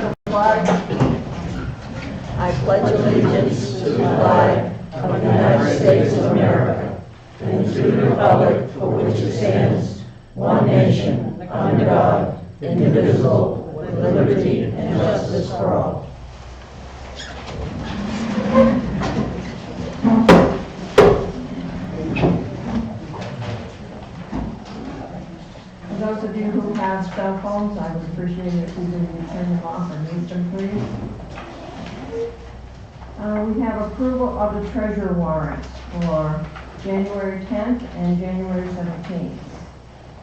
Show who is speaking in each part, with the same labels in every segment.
Speaker 1: to the flag. I pledge allegiance to the flag of the United States of America and to the republic for which it stands, one nation, under God, indivisible, with liberty and justice for all. For those of you who have cell phones, I would appreciate it if you would turn them off or mute them, please. We have approval of the treasurer warrants for January 10th and January 17th.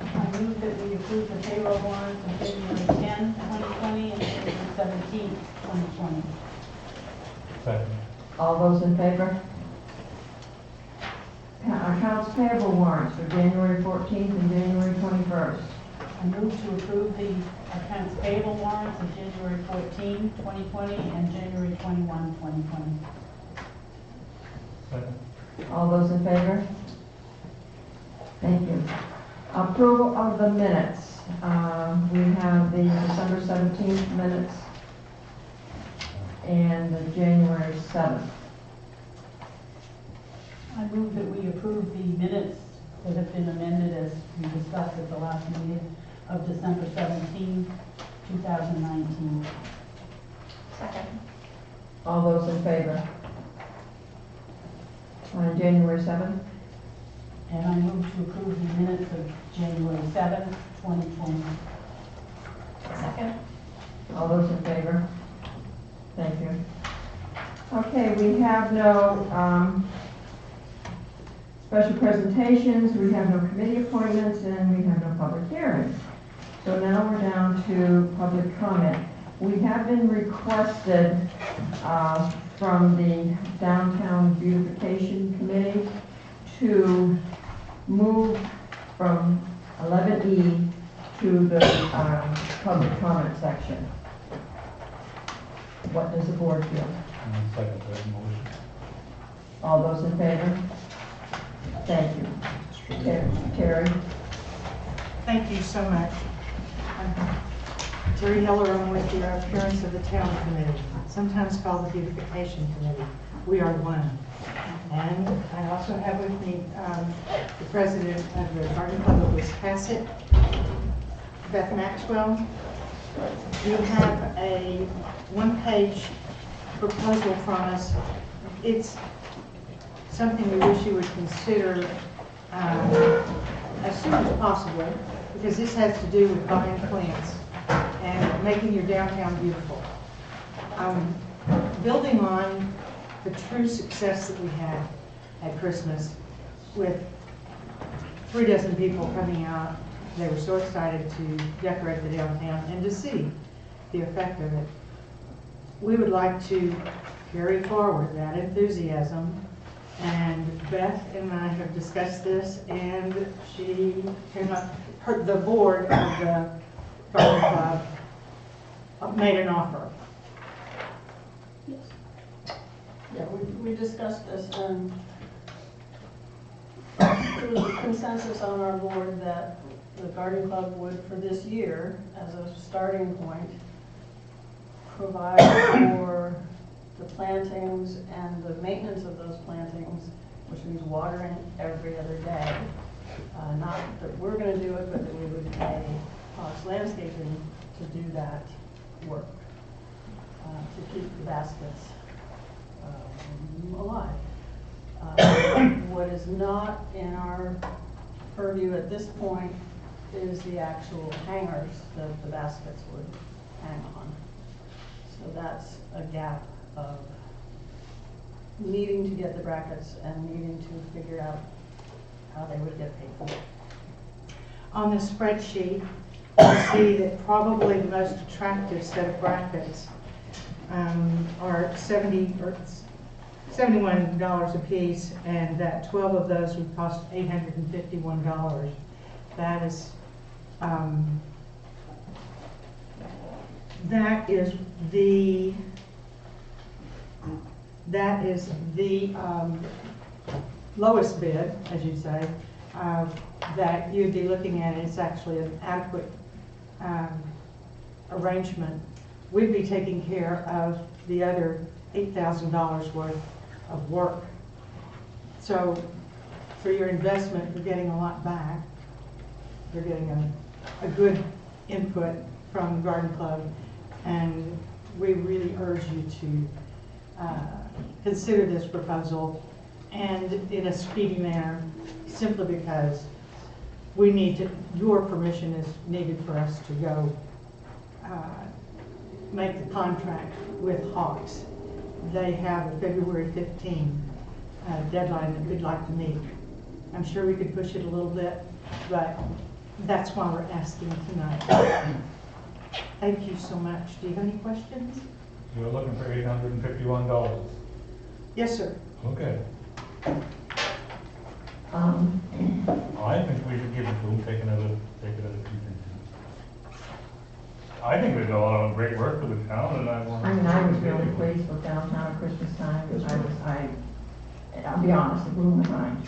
Speaker 2: I move that we approve the payroll warrants for January 10, 2020 and January 17, 2020.
Speaker 3: Second.
Speaker 1: All those in favor? Accounts payable warrants for January 14th and January 21st.
Speaker 2: I move to approve the accounts payable warrants of January 14, 2020 and January 21, 2020.
Speaker 3: Second.
Speaker 1: All those in favor? Thank you. Approval of the minutes. We have the December 17th minutes and the January 7th.
Speaker 2: I move that we approve the minutes that have been amended as we discussed at the last meeting of December 17, 2019.
Speaker 4: Second.
Speaker 1: All those in favor? January 7th.
Speaker 2: And I move to approve the minutes of January 7, 2020.
Speaker 4: Second.
Speaker 1: All those in favor? Thank you. Okay, we have no special presentations, we have no committee appointments, and we have no public hearings. So now we're down to public comment. We have been requested from the Downtown Beautification Committee to move from 11E to the public comment section. What does the board feel?
Speaker 3: Second that motion.
Speaker 1: All those in favor? Thank you. Terry?
Speaker 5: Thank you so much. I'm Terry Heller, I'm with the Appearance of the Town Committee, sometimes called the Beautification Committee. We are one. And I also have with me the president of the Garden Club of WISCASSET, Beth Maxwell. You have a one-page proposal from us. It's something we wish you would consider as soon as possible, because this has to do with buying plants and making your downtown beautiful. Building on the true success that we had at Christmas with 3 dozen people coming out. They were so excited to decorate the downtown and to see the effect of it. We would like to carry forward that enthusiasm, and Beth and I have discussed this, and she came up, the board of the Garden Club made an offer.
Speaker 6: Yeah, we discussed this, and there was a consensus on our board that the garden club would, for this year, as a starting point, provide for the plantings and the maintenance of those plantings, which means watering every other day. Not that we're going to do it, but that we would pay Fox Landscaping to do that work, to keep the baskets alive. What is not in our purview at this point is the actual hangers that the baskets would hang on. So that's a gap of needing to get the brackets and needing to figure out how they would get paid for.
Speaker 5: On the spreadsheet, you see that probably the most attractive set of brackets are $71 a piece, and that 12 of those would cost $851. That is the lowest bid, as you say, that you'd be looking at. It's actually an adequate arrangement we'd be taking care of the other $8,000 worth of work. So for your investment, you're getting a lot back. You're getting a good input from the Garden Club, and we really urge you to consider this proposal and in a speedy manner, simply because we need to, your permission is needed for us to go make the contract with Hawks. They have a February 15 deadline that we'd like to meet. I'm sure we could push it a little bit, but that's why we're asking tonight. Thank you so much. Do you have any questions?
Speaker 3: You're looking for $851.
Speaker 5: Yes, sir.
Speaker 3: Okay. I think we should give it to them, take another 250. I think they've done a lot of great work for the town, and I want.
Speaker 1: I mean, I was really pleased with downtown at Christmas time. I'll be honest, it blew my mind.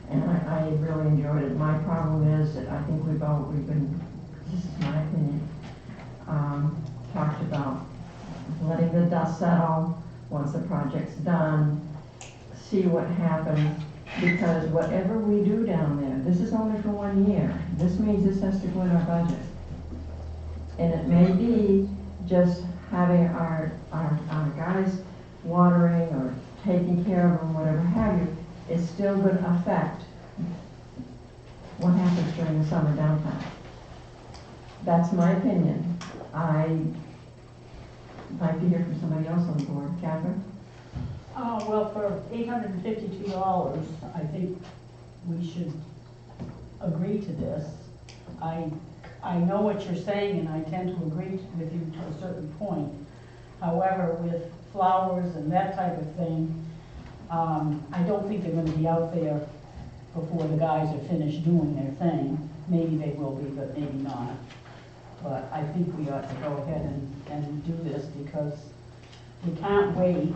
Speaker 1: And I really enjoyed it. My problem is that I think we've been, this is my opinion, talked about letting the dust settle once the project's done, see what happens, because whatever we do down there, this is only for 1 year. This means this has to go in our budget. And it may be just having our guys watering or taking care of them, whatever have you, is still going to affect what happens during the summer downtown. That's my opinion. I'd like to hear from somebody else on the board. Catherine?
Speaker 2: Well, for $852, I think we should agree to this. I know what you're saying, and I tend to agree with you to a certain point. However, with flowers and that type of thing, I don't think they're gonna be out there before the guys are finished doing their thing. Maybe they will be, but maybe not. But I think we ought to go ahead and do this, because we can't wait.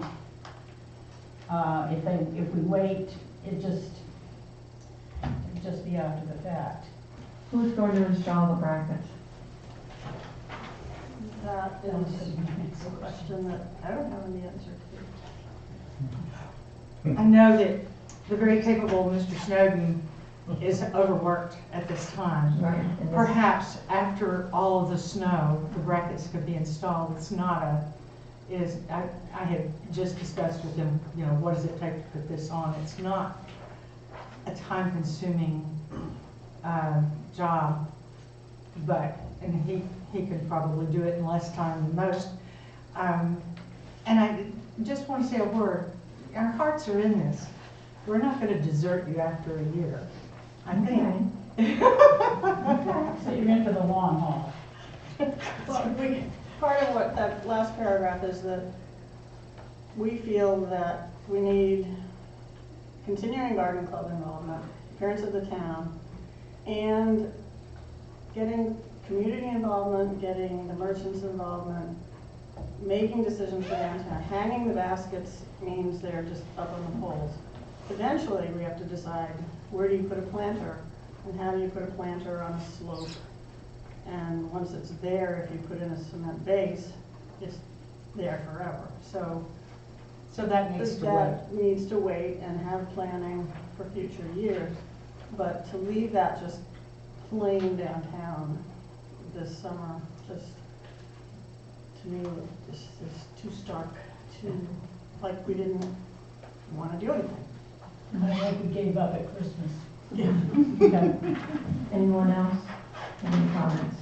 Speaker 2: If we wait, it'd just be after the fact.
Speaker 1: Who's going to install the brackets?
Speaker 6: That is a question that I don't have any answer to.
Speaker 5: I know that the very capable Mr. Snowden is overworked at this time.
Speaker 1: Right. And this-
Speaker 5: Perhaps after all of the snow, the brackets could be installed. I had just discussed with him, what does it take to put this on? It's not a time-consuming job, and he could probably do it in less time than most. And I just want to say a word. Our hearts are in this. We're not going to desert you after a year. I think.
Speaker 2: So you're in for the long haul.
Speaker 6: Well, part of what that last paragraph is that we feel that we need continuing garden club involvement, appearance of the town, and getting community involvement, getting the merchants involvement, making decisions for downtown. Hanging the baskets means they're just up on the poles. Eventually, we have to decide, where do you put a planter, and how do you put a planter on a slope? And once it's there, if you put in a cement base, it's there forever. So
Speaker 5: that needs to wait.
Speaker 6: that needs to wait and have planning for future years. But to leave that just plain downtown this summer, just, to me, this is too stark, too, like we didn't want to do anything.
Speaker 2: I think we gave up at Christmas.
Speaker 5: Yeah.
Speaker 2: Okay.
Speaker 1: Anyone else? Any comments?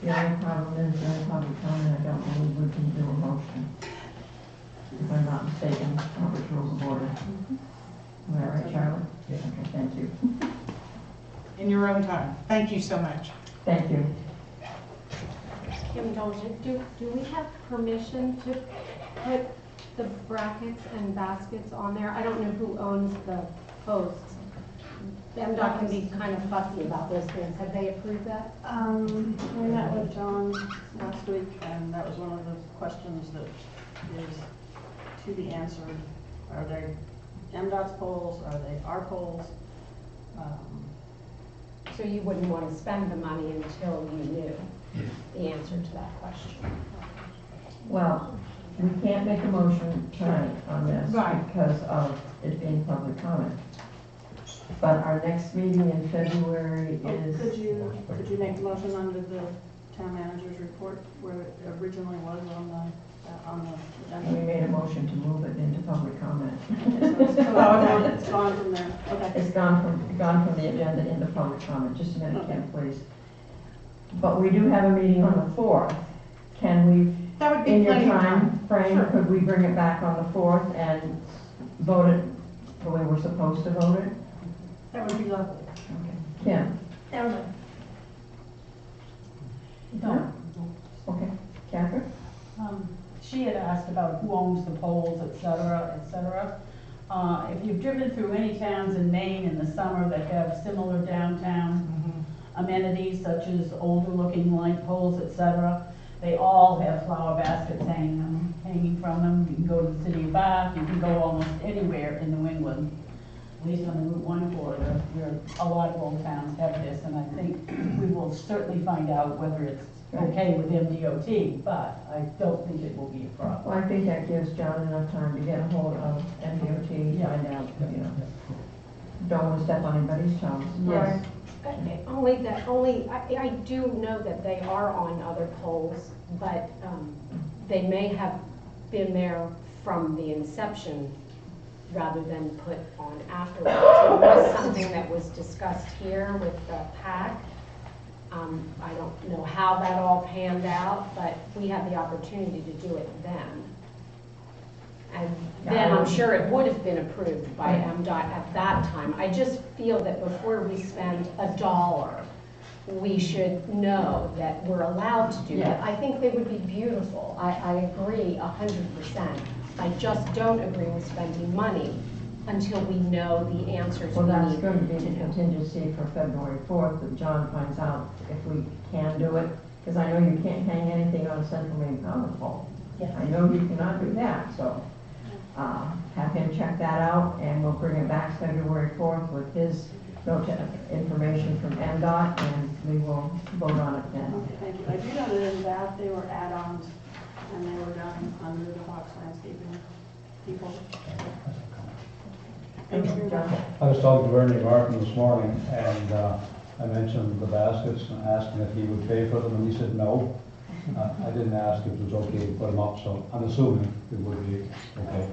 Speaker 1: The only problem is during public comment, I don't believe we can do a motion. If I'm not mistaken, Robert's Rules of Order. Am I right, Charlotte?
Speaker 3: Yeah.
Speaker 1: Okay, thank you.
Speaker 5: In your own time. Thank you so much.
Speaker 1: Thank you.
Speaker 7: Kim Dolgen, do we have permission to put the brackets and baskets on there? I don't know who owns the posts. MDOT can be kind of fussy about those things. Have they approved that?
Speaker 6: We met with John last week, and that was one of the questions that is to be answered. Are they MDOT's poles? Are they our poles?
Speaker 7: So you wouldn't want to spend the money until you knew the answer to that question.
Speaker 1: Well, we can't make a motion tonight on this
Speaker 5: Right.
Speaker 1: because of it being public comment. But our next meeting in February is,
Speaker 6: Could you make a motion under the town manager's report where it originally was on the
Speaker 1: we
Speaker 6: agenda?
Speaker 1: made a motion to move it into public comment.
Speaker 6: It's gone from there, okay.
Speaker 1: It's gone from the agenda into public comment. Just a minute, Kim, please. But we do have a meeting on the 4th. Can we,
Speaker 5: That would
Speaker 1: in
Speaker 5: be
Speaker 1: your
Speaker 5: plenty of
Speaker 1: time
Speaker 5: time.
Speaker 1: frame,
Speaker 5: Sure.
Speaker 1: could we bring it back on the 4th and vote it the way we're supposed to vote it?
Speaker 5: That would be lovely.
Speaker 1: Okay. Kim?
Speaker 4: Never mind.
Speaker 2: No.
Speaker 1: Okay. Catherine?
Speaker 2: She had asked about who owns the poles, et cetera, et cetera. If you've driven through any towns in Maine in the summer that have similar downtown amenities such as older looking light poles, et cetera, they all have flower baskets hanging from them. You can go to the city of Bath, you can go almost anywhere in New England, at least on the Route 1 corridor, where a lot of old towns have this, and I think we will certainly find out whether it's okay with MDOT, but I don't think it will be a problem.
Speaker 1: Well, I think that gives John enough time to get a hold of MDOT,
Speaker 2: Yeah.
Speaker 1: find out, don't want to step on anybody's toes.
Speaker 2: Yes.
Speaker 7: I do know that they are on other poles, but they may have been there from the inception rather than put on afterwards. It was something that was discussed here with the PAC. I don't know how that all panned out, but we had the opportunity to do it then. And then I'm sure it would have been approved by MDOT at that time. I just feel that before we spend $1, we should know that we're allowed to do that.
Speaker 1: Yes.
Speaker 7: I think they would be beautiful. I agree 100%. I just don't agree with spending money until we know the answers
Speaker 1: Well,
Speaker 7: we
Speaker 1: that's
Speaker 7: need
Speaker 1: going to be
Speaker 7: to
Speaker 1: the
Speaker 7: know.
Speaker 1: contingency for February 4th, that John finds out if we can do it, because I know you can't hang anything on a Central Maine power pole.
Speaker 2: Yes.
Speaker 1: I know you cannot do that, so have him check that out, and we'll bring it back February 4th with his information from MDOT, and we will vote on it then.
Speaker 6: Okay, thank you. I do know that in Bath, they were add-ons, and they were done under the Fox Landscaping people. Thank you.
Speaker 1: John?
Speaker 8: I was talking to Ernie Martin this morning, and I mentioned the baskets and asked him if he would pay for them, and he said no. I didn't ask if it was okay to put them up, so I'm assuming it would be okay.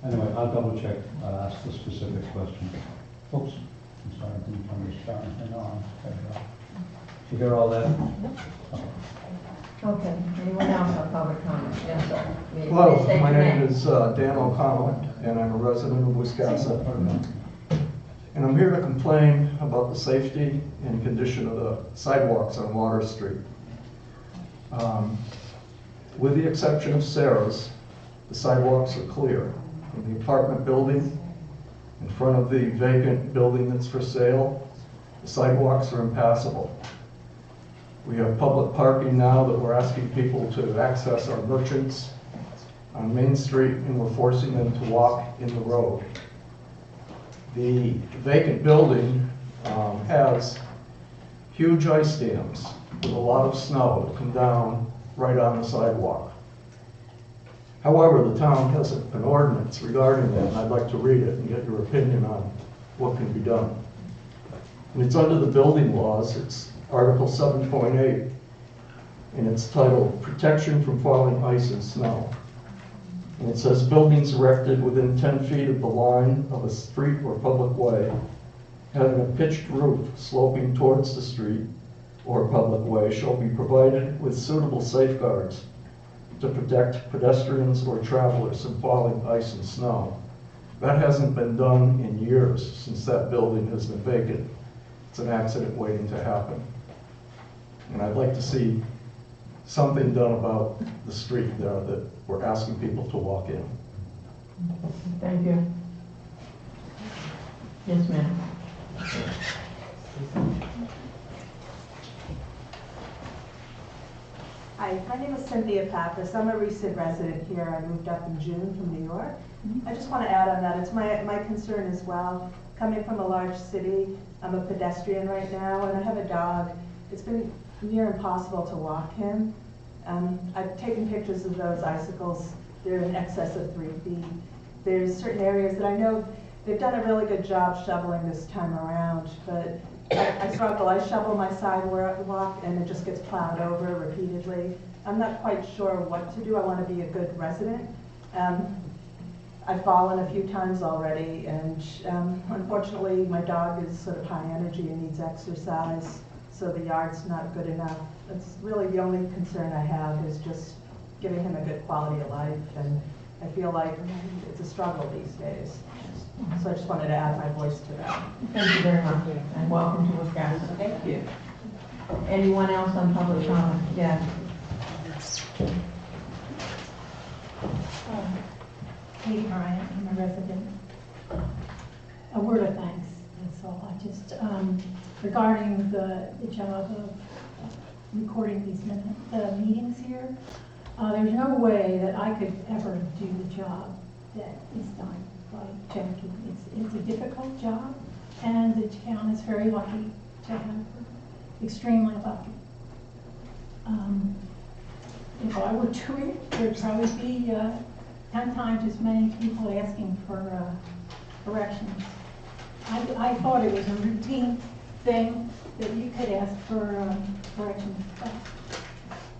Speaker 8: Anyway, I'll double check. I'll ask the specific question. Oops, I'm sorry, I didn't turn this down. Hang on. You hear all that?
Speaker 1: Okay, anyone else on public comment? Yes, sir.
Speaker 9: Hello,
Speaker 1: State
Speaker 9: my
Speaker 1: your
Speaker 9: name is Dan O'Connell, and I'm a resident of Wiscasset. And I'm here to complain about the safety and condition of the sidewalks on Water Street. With the exception of Sarah's, the sidewalks are clear. From the apartment building, in front of the vacant building that's for sale, the sidewalks are impassable. We have public parking now that we're asking people to access our merchants on Main Street, and we're forcing them to walk in the road. The vacant building has huge ice dams with a lot of snow that come down right on the sidewalk. However, the town has an ordinance regarding that, and I'd like to read it and get your opinion on what can be done. And it's under the building laws. It's Article 7.8, and it's titled Protection from Falling Ice and Snow. And it says, buildings erected within 10 feet of the line of a street or public way, having a pitched roof sloping towards the street or public way, shall be provided with suitable safeguards to protect pedestrians or travelers from falling ice and snow. That hasn't been done in years since that building has been vacant. It's an accident waiting to happen. And I'd like to see something done about the street there that we're asking people to walk in.
Speaker 1: Thank you. Yes, ma'am.
Speaker 10: Hi, my name is Cynthia Pappas. I'm a recent resident here. I moved up in June from New York. I just want to add on that, it's my concern as well. Coming from a large city, I'm a pedestrian right now, and I have a dog. It's been near impossible to walk him. I've taken pictures of those icicles. They're in excess of 3 feet. There's certain areas that I know they've done a really good job shoveling this time around, but I struggle. I shovel my sidewalk and it just gets plowed over repeatedly. I'm not quite sure what to do. I want to be a good resident. I've fallen a few times already, and unfortunately my dog is sort of high energy and needs exercise, so the yard's not good enough. That's really the only concern I have, is just giving him a good quality of life, and I feel like it's a struggle these days. So I just wanted to add my voice to that.
Speaker 1: Thank you very much, and welcome to Wisconsin. Thank you. Anyone else on public comment? Yeah.
Speaker 11: Kate Bryant, I'm a resident. A word of thanks, that's all. I just, regarding the job of recording these meetings here, there's no way that I could ever do the job that is done by Jackie. It's a difficult job, and the town is very lucky to have her, extremely lucky. If I were doing it, there'd probably be 10 times as many people asking for corrections. I thought it was a routine thing that you could ask for corrections, but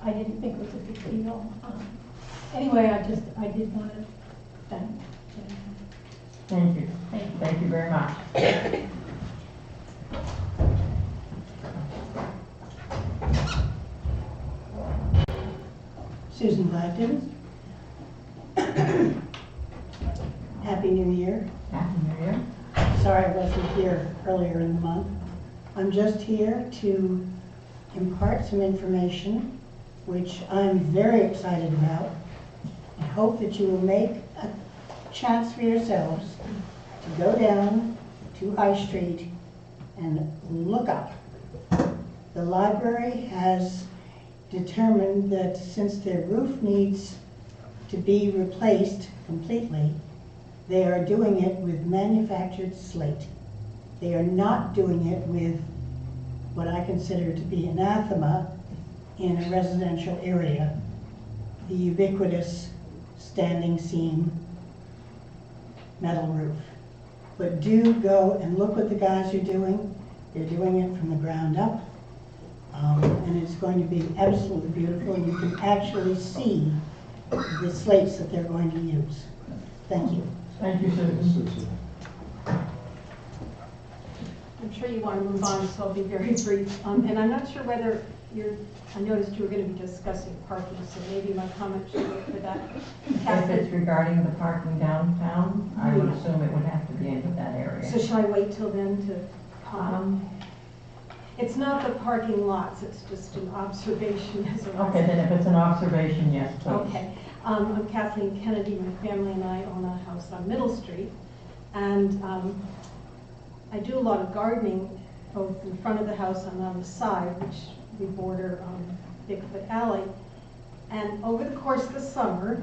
Speaker 11: I didn't think it was a big deal. Anyway, I did want to thank you.
Speaker 1: Thank you. Thank you very much.
Speaker 12: Susan Blackton. Happy New Year.
Speaker 1: Happy New Year.
Speaker 12: Sorry I wasn't here earlier in the month. I'm just here to impart some information, which I'm very excited about. I hope that you will make a chance for yourselves to go down to High Street and look up. The library has determined that since their roof needs to be replaced completely, they are doing it with manufactured slate. They are not doing it with what I consider to be anathema in a residential area, the ubiquitous standing seam metal roof. But do go and look what the guys are doing. They're doing it from the ground up. And it's going to be absolutely beautiful, and you can actually see the slates that they're going to use. Thank you.
Speaker 1: Thank you, Susan.
Speaker 6: I'm sure you want to move on, so I'll be very brief. And I'm not sure whether I noticed you were going to be discussing parking, so maybe my comment should go for that.
Speaker 1: If it's regarding the parking downtown, I would assume it would have to be into that area.
Speaker 6: So shall I wait till then to comment? It's not the parking lots, it's just an observation as a resident.
Speaker 1: Okay, then if it's an observation, yes, please.
Speaker 6: Okay. I'm Kathleen Kennedy. My family and I own a house on Middle Street. And I do a lot of gardening, both in front of the house and on the side, which we border Bigfoot Alley. And over the course of the summer,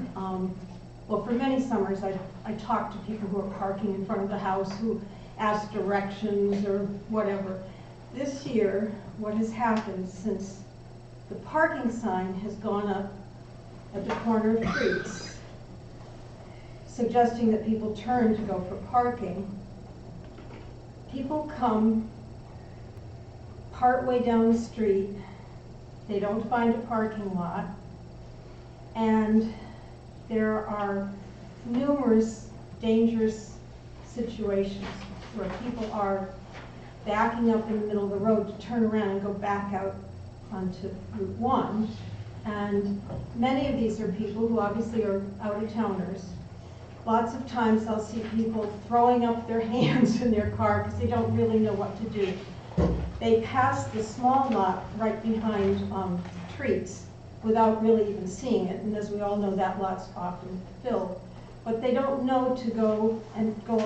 Speaker 6: well, for many summers, I talk to people who are parking in front of the house, who ask directions or whatever. This year, what has happened since the parking sign has gone up at the corner of streets, suggesting that people turn to go for parking, people come partway down the street, they don't find a parking lot, and there are numerous dangerous situations where people are backing up in the middle of the road to turn around and go back out onto Route 1. And many of these are people who obviously are out-of-towners. Lots of times I'll see people throwing up their hands in their car because they don't really know what to do. They pass the small lot right behind trees without really even seeing it, and as we all know, that lot's often filled. But they don't know to go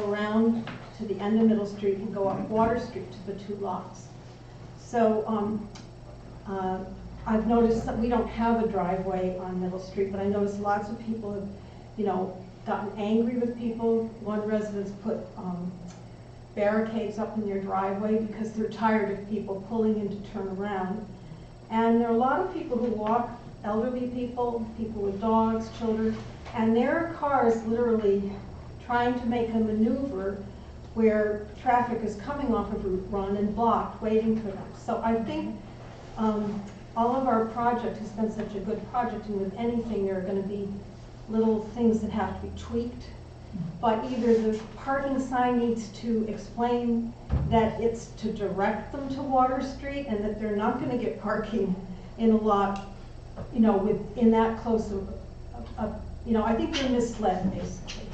Speaker 6: around to the end of Middle Street and go up Water Street to the two lots. So I've noticed that we don't have a driveway on Middle Street, but I noticed lots of people have, gotten angry with people. One resident's put barricades up in their driveway because they're tired of people pulling in to turn around. And there are a lot of people who walk elderly people, people with dogs, children, and there are cars literally trying to make a maneuver where traffic is coming off of Route 1 and blocked, waiting for them. So I think all of our project has been such a good project, and with anything, there are going to be little things that have to be tweaked. But either the parking sign needs to explain that it's to direct them to Water Street and that they're not going to get parking in a lot, you know, within that close of, you know, I think they're misled basically.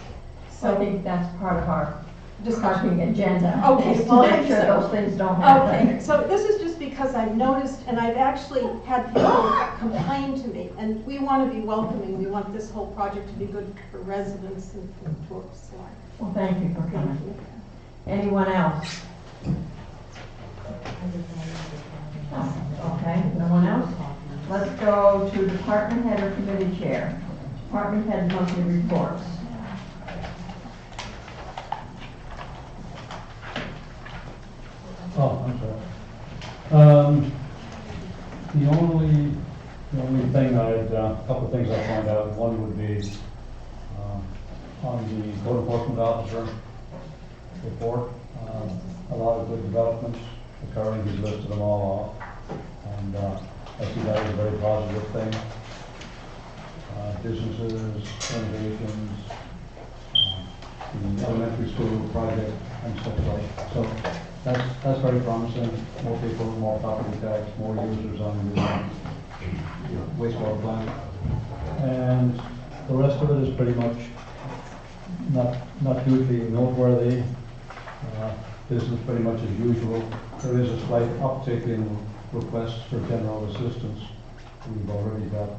Speaker 1: So I think that's part of our
Speaker 6: Discussion.
Speaker 1: parking agenda.
Speaker 6: Okay,
Speaker 1: is to
Speaker 6: well,
Speaker 1: make sure those things don't happen.
Speaker 6: Okay, so this is just because I've noticed, and I've actually had people complain to me, and we want to be welcoming, we want this whole project to be good for residents and for tourists. So
Speaker 1: Well, thank you for
Speaker 6: thank
Speaker 1: coming.
Speaker 6: you.
Speaker 1: Anyone else? Okay, no one else? Let's go to department head or committee chair. Department head monthly reports.
Speaker 8: Oh, I'm sorry. The only thing couple of things I'd point out. One would be, on the code enforcement officer report, a lot of good developments occurring. He's listed them all off. And, I see that as a very positive thing. Businesses, renovations, the elementary school project and such like. So that's very promising. More people, more property tax, more users on the wastewater plant. And the rest of it is pretty much not hugely noteworthy. Business pretty much as usual. There is a slight uptick in requests for general assistance. We've already got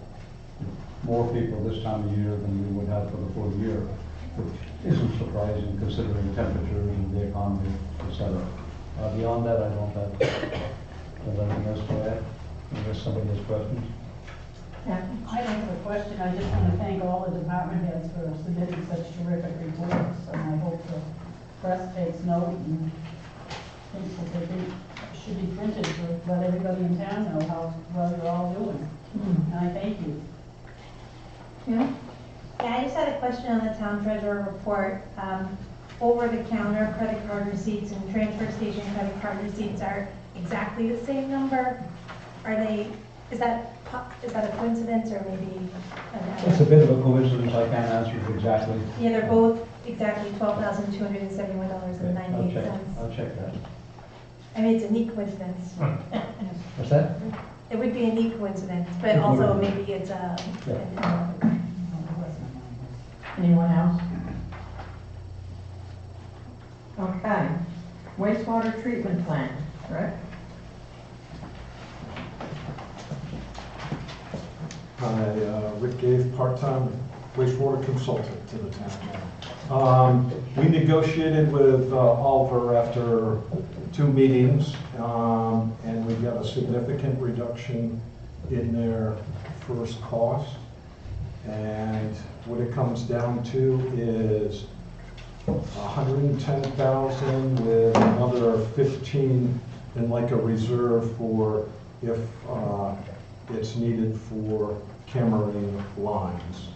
Speaker 8: more people this time of year than we would have for the full year, which isn't surprising considering temperatures and the economy, etc. Beyond that, I don't have anything else to add, unless somebody has questions.
Speaker 1: Yeah.
Speaker 2: I don't have a question, I just want to thank all the department heads for submitting such terrific reports, and I hope the press takes note and thinks that they think should be printed to let everybody in town know how well you're all doing. And I thank you.
Speaker 1: Yeah.
Speaker 13: Yeah, I just had a question on the town treasurer report. Over-the-counter credit card receipts and transfer station credit card receipts are exactly the same number. Are they, is that a coincidence or maybe?
Speaker 8: It's a bit of a coincidence, I can't answer it exactly.
Speaker 13: Yeah, they're both exactly $12,271.98.
Speaker 8: I'll check that.
Speaker 13: I mean, it's a neat coincidence.
Speaker 8: What's that?
Speaker 13: It would be a neat coincidence, but
Speaker 8: It
Speaker 13: also
Speaker 8: would be.
Speaker 13: maybe it's a.
Speaker 1: Anyone else? Okay. Wastewater treatment plant, correct?
Speaker 14: Hi, Rick Gave, part-time wastewater consultant to the town. We negotiated with Oliver after 2 meetings, and we got a significant reduction in their first cost. And what it comes down to is $110,000 with another 15 in like a reserve for if it's needed for cammering lines.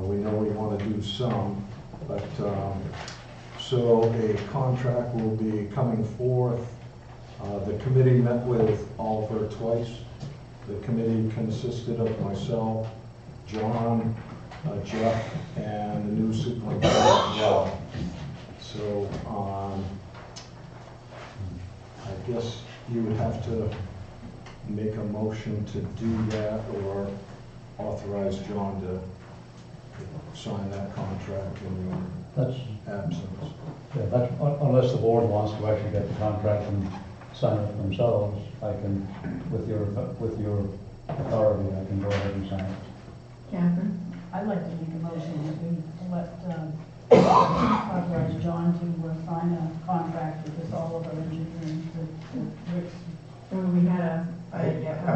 Speaker 14: We know we want to do some, but so a contract will be coming forth. The committee met with Oliver twice. The committee consisted of myself, John, Jeff, and the new superintendent, Rob. So I guess you would have to make a motion to do that or authorize John to sign that contract in your absence.
Speaker 8: Yeah, that's, unless the board wants to actually get the contract and sign it themselves, I can, with your authority, I can go ahead and sign it.
Speaker 1: Catherine?
Speaker 2: I'd like to make a motion that we let, authorize John to sign a contract with this Oliver Engineering, with Rick's.
Speaker 1: So we had a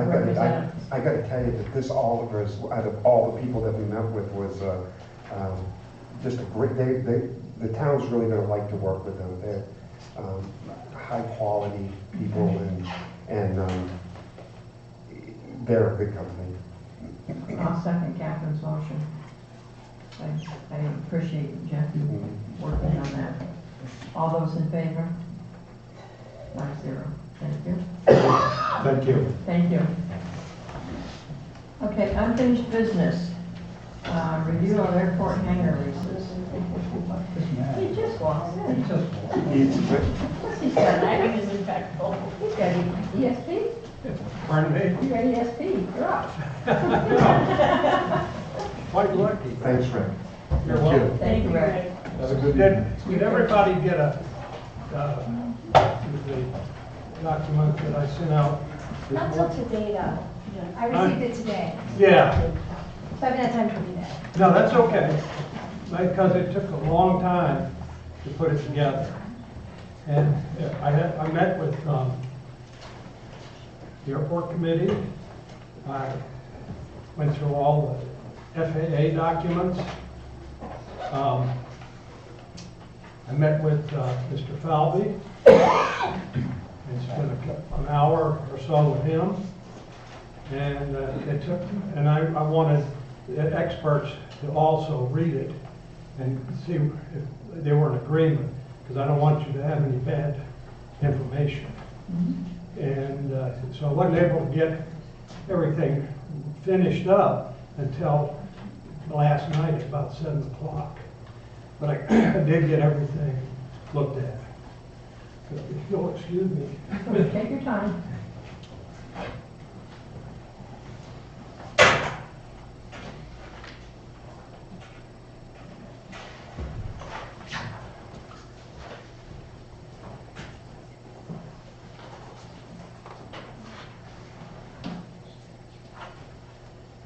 Speaker 1: representative.
Speaker 15: I gotta tell you that this Oliver is, out of all the people that we met with, was just a great, the town's really gonna like to work with them. They're high quality people and they're a good company.
Speaker 1: I'll second Catherine's motion. I appreciate Jeff working on that. All those in favor? 5-0. Thank you.
Speaker 14: Thank you.
Speaker 1: Thank you. Okay, unfinished business. Review of airport hangar leases. He just walks in. What's he got?
Speaker 2: Timing is impeccable.
Speaker 1: He's got ESP.
Speaker 14: Pardon me?
Speaker 1: You got ESP. You're up.
Speaker 14: Quite lucky.
Speaker 15: Thanks, Rick.
Speaker 14: You're welcome.
Speaker 1: Thank you, Rick.
Speaker 14: Have a good day. Did everybody get a, the document that I sent out? this
Speaker 13: Not till
Speaker 14: morning?
Speaker 13: today though. I received it today,
Speaker 14: Yeah.
Speaker 13: so I haven't had time to read it.
Speaker 14: No, that's okay, because it took a long time to put it together. And I met with the airport committee. I went through all the FAA documents. I met with Mr. Falvey and spent an hour or so with him. And it took, and I wanted the experts to also read it and see if they were in agreement, because I don't want you to have any bad information. And so I wasn't able to get everything finished up until last night at about 7 o'clock. But I did get everything looked at. So if you'll excuse me.
Speaker 1: Take your time.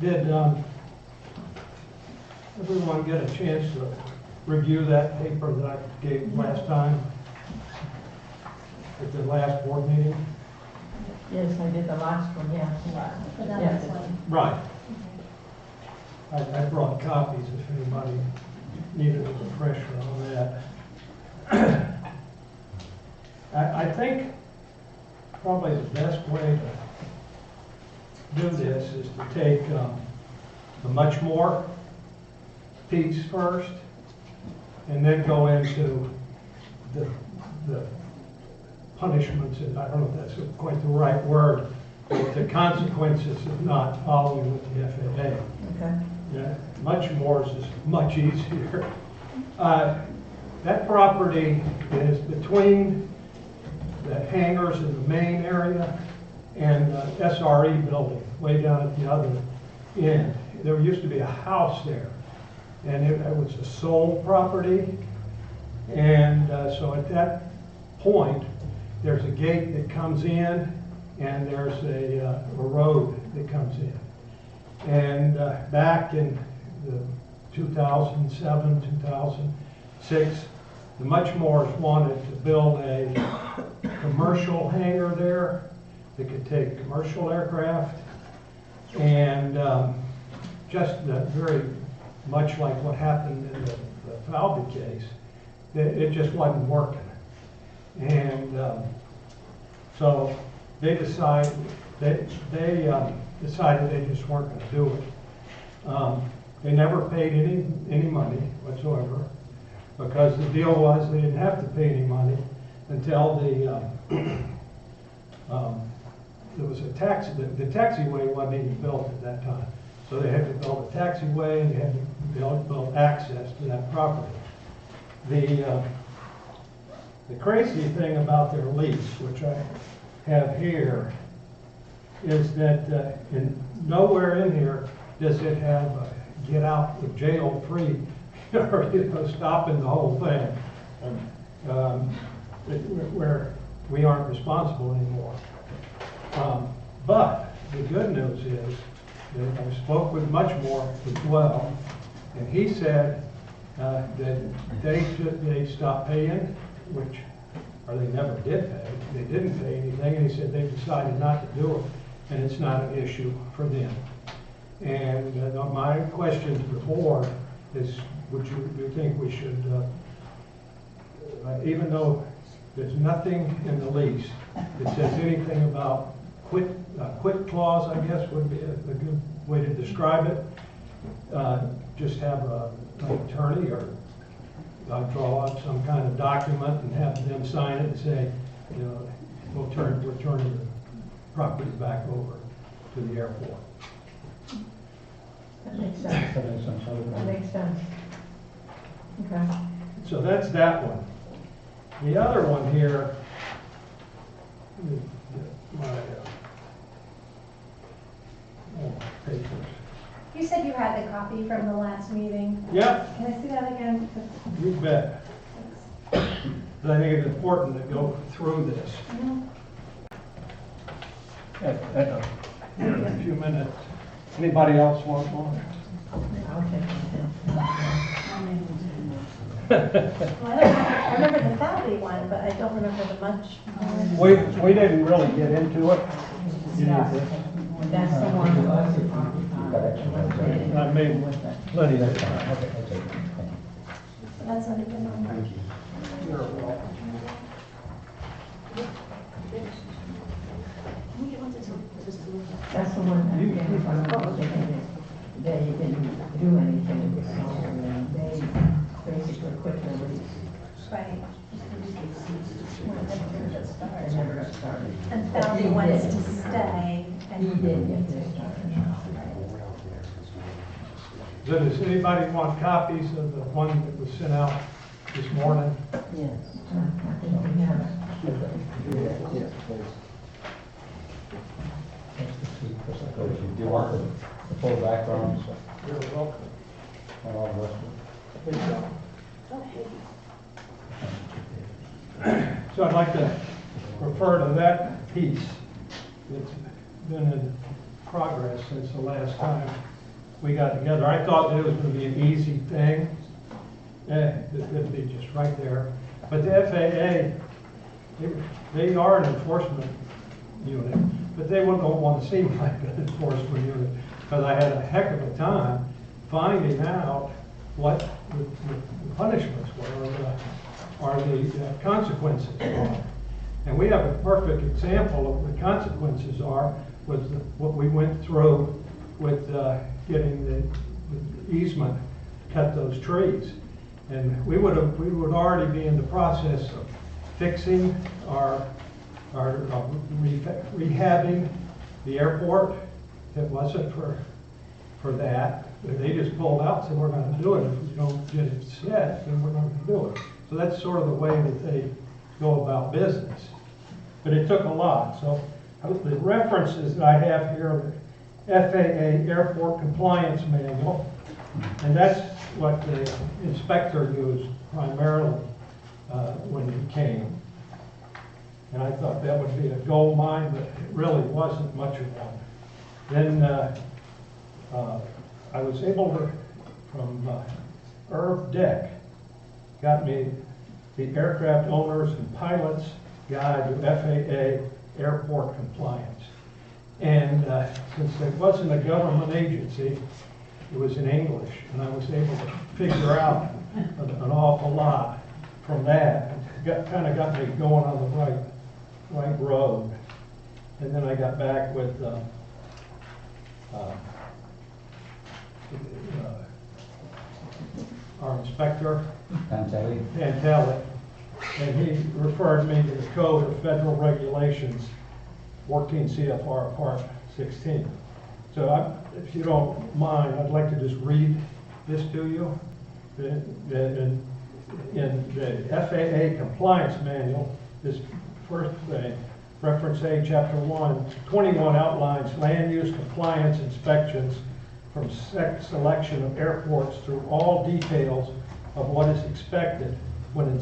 Speaker 14: Did everyone get a chance to review that paper that I gave last time at the last board meeting?
Speaker 1: Yes, I did the last one, yes.
Speaker 13: For that
Speaker 1: Yes.
Speaker 13: one.
Speaker 14: Right. I brought copies if anybody needed a refresher on that. I think probably the best way to do this is to take the much more piece first, and then go into the punishments, and I don't know if that's quite the right word, but the consequences of not following with the FAA.
Speaker 1: Okay.
Speaker 14: Yeah, much more is much easier. That property is between the hangars in the main area and the SRE building, way down at the other end. There used to be a house there, and it was a sold property. And so at that point, there's a gate that comes in, and there's a road that comes in. And back in the 2007, 2006, the Muchmores wanted to build a commercial hangar there that could take commercial aircraft, and just very much like what happened in the Falvey case, it just wasn't working. And so they decided they decided they just weren't going to do it. They never paid any money whatsoever, because the deal was they didn't have to pay any money until there was a taxi. The taxiway wasn't even built at that time, so they had to build a taxiway and they had to build access to that property. The crazy thing about their lease, which I have here, is that nowhere in here does it have a get out of jail free, or stopping the whole thing, where we aren't responsible anymore. But the good news is that I spoke with Muchmore as well, and he said that they stopped paying, which, or they never did pay. They didn't pay anything, and he said they decided not to do it, and it's not an issue for them. And my question to the board is, do you think we should, even though there's nothing in the lease that says anything about quit clause, I guess would be a good
Speaker 16: way to describe it. Just have an attorney or draw up some kind of document and have them sign it and say, you know, we're turning the property back over to the airport.
Speaker 1: That makes sense.
Speaker 8: That makes sense.
Speaker 1: That makes sense. Okay.
Speaker 16: So that's that one. The other one here, my papers.
Speaker 13: You said you had the copy from the last meeting.
Speaker 16: Yep,
Speaker 13: Can I see that again?
Speaker 16: you bet. But I think it's important to go through this. In a few minutes. Anybody else want one?
Speaker 1: I'll take it.
Speaker 13: Well, I remember the Valley one, but I don't remember the much.
Speaker 16: We didn't really get into it. You need this.
Speaker 1: That's the one that was occupied.
Speaker 16: I made plenty of time.
Speaker 8: Okay, I'll take it. Thank you.
Speaker 13: That's not even on.
Speaker 15: Thank you.
Speaker 16: You're welcome.
Speaker 1: That's the one that they didn't do anything, so they basically quit their lease.
Speaker 13: Right.
Speaker 1: They never got started.
Speaker 13: And Valley wants to stay.
Speaker 1: He did get this started.
Speaker 16: So does anybody want copies of the one that was sent out this morning?
Speaker 1: Yes. I think we have it.
Speaker 8: Yes, please. Do you want the full background
Speaker 16: You're welcome.
Speaker 8: on all the rest of it?
Speaker 16: So I'd like to refer to that piece. It's been in progress since the last time we got together. I thought that it was going to be an easy thing. It'd be just right there. But the FAA, they are an enforcement unit, but they don't want to seem like an enforcement unit, because I had a heck of a time finding out what the punishments were, or the consequences were. And we have a perfect example of the consequences are with what we went through with getting the easement to cut those trees. And we would already be in the process of fixing our rehabbing the airport. If it wasn't for that, they just pulled out and said, we're going to do it. If we don't get it set, then we're not going to do it. So that's sort of the way that they go about business. But it took a lot. So the references that I have here are the FAA Airport Compliance Manual. And that's what the inspector used primarily when he came. And I thought that would be a gold mine, but it really wasn't much of one. Then I was able to, from Irv Deck, got me the Aircraft Owners and Pilots Guide to FAA Airport Compliance. And since it wasn't a government agency, it was in English, and I was able to figure out an awful lot from that. It kind of got me going on the right road. And then I got back with our inspector, Pantelli, and he referred me to the Code of Federal Regulations, 14 CFR Part 16. So if you don't mind, I'd like to just read this to you. In the FAA Compliance Manual, this first thing, Reference A, Chapter 1, 21 outlines land use compliance inspections from selection of airports through all details of what is expected when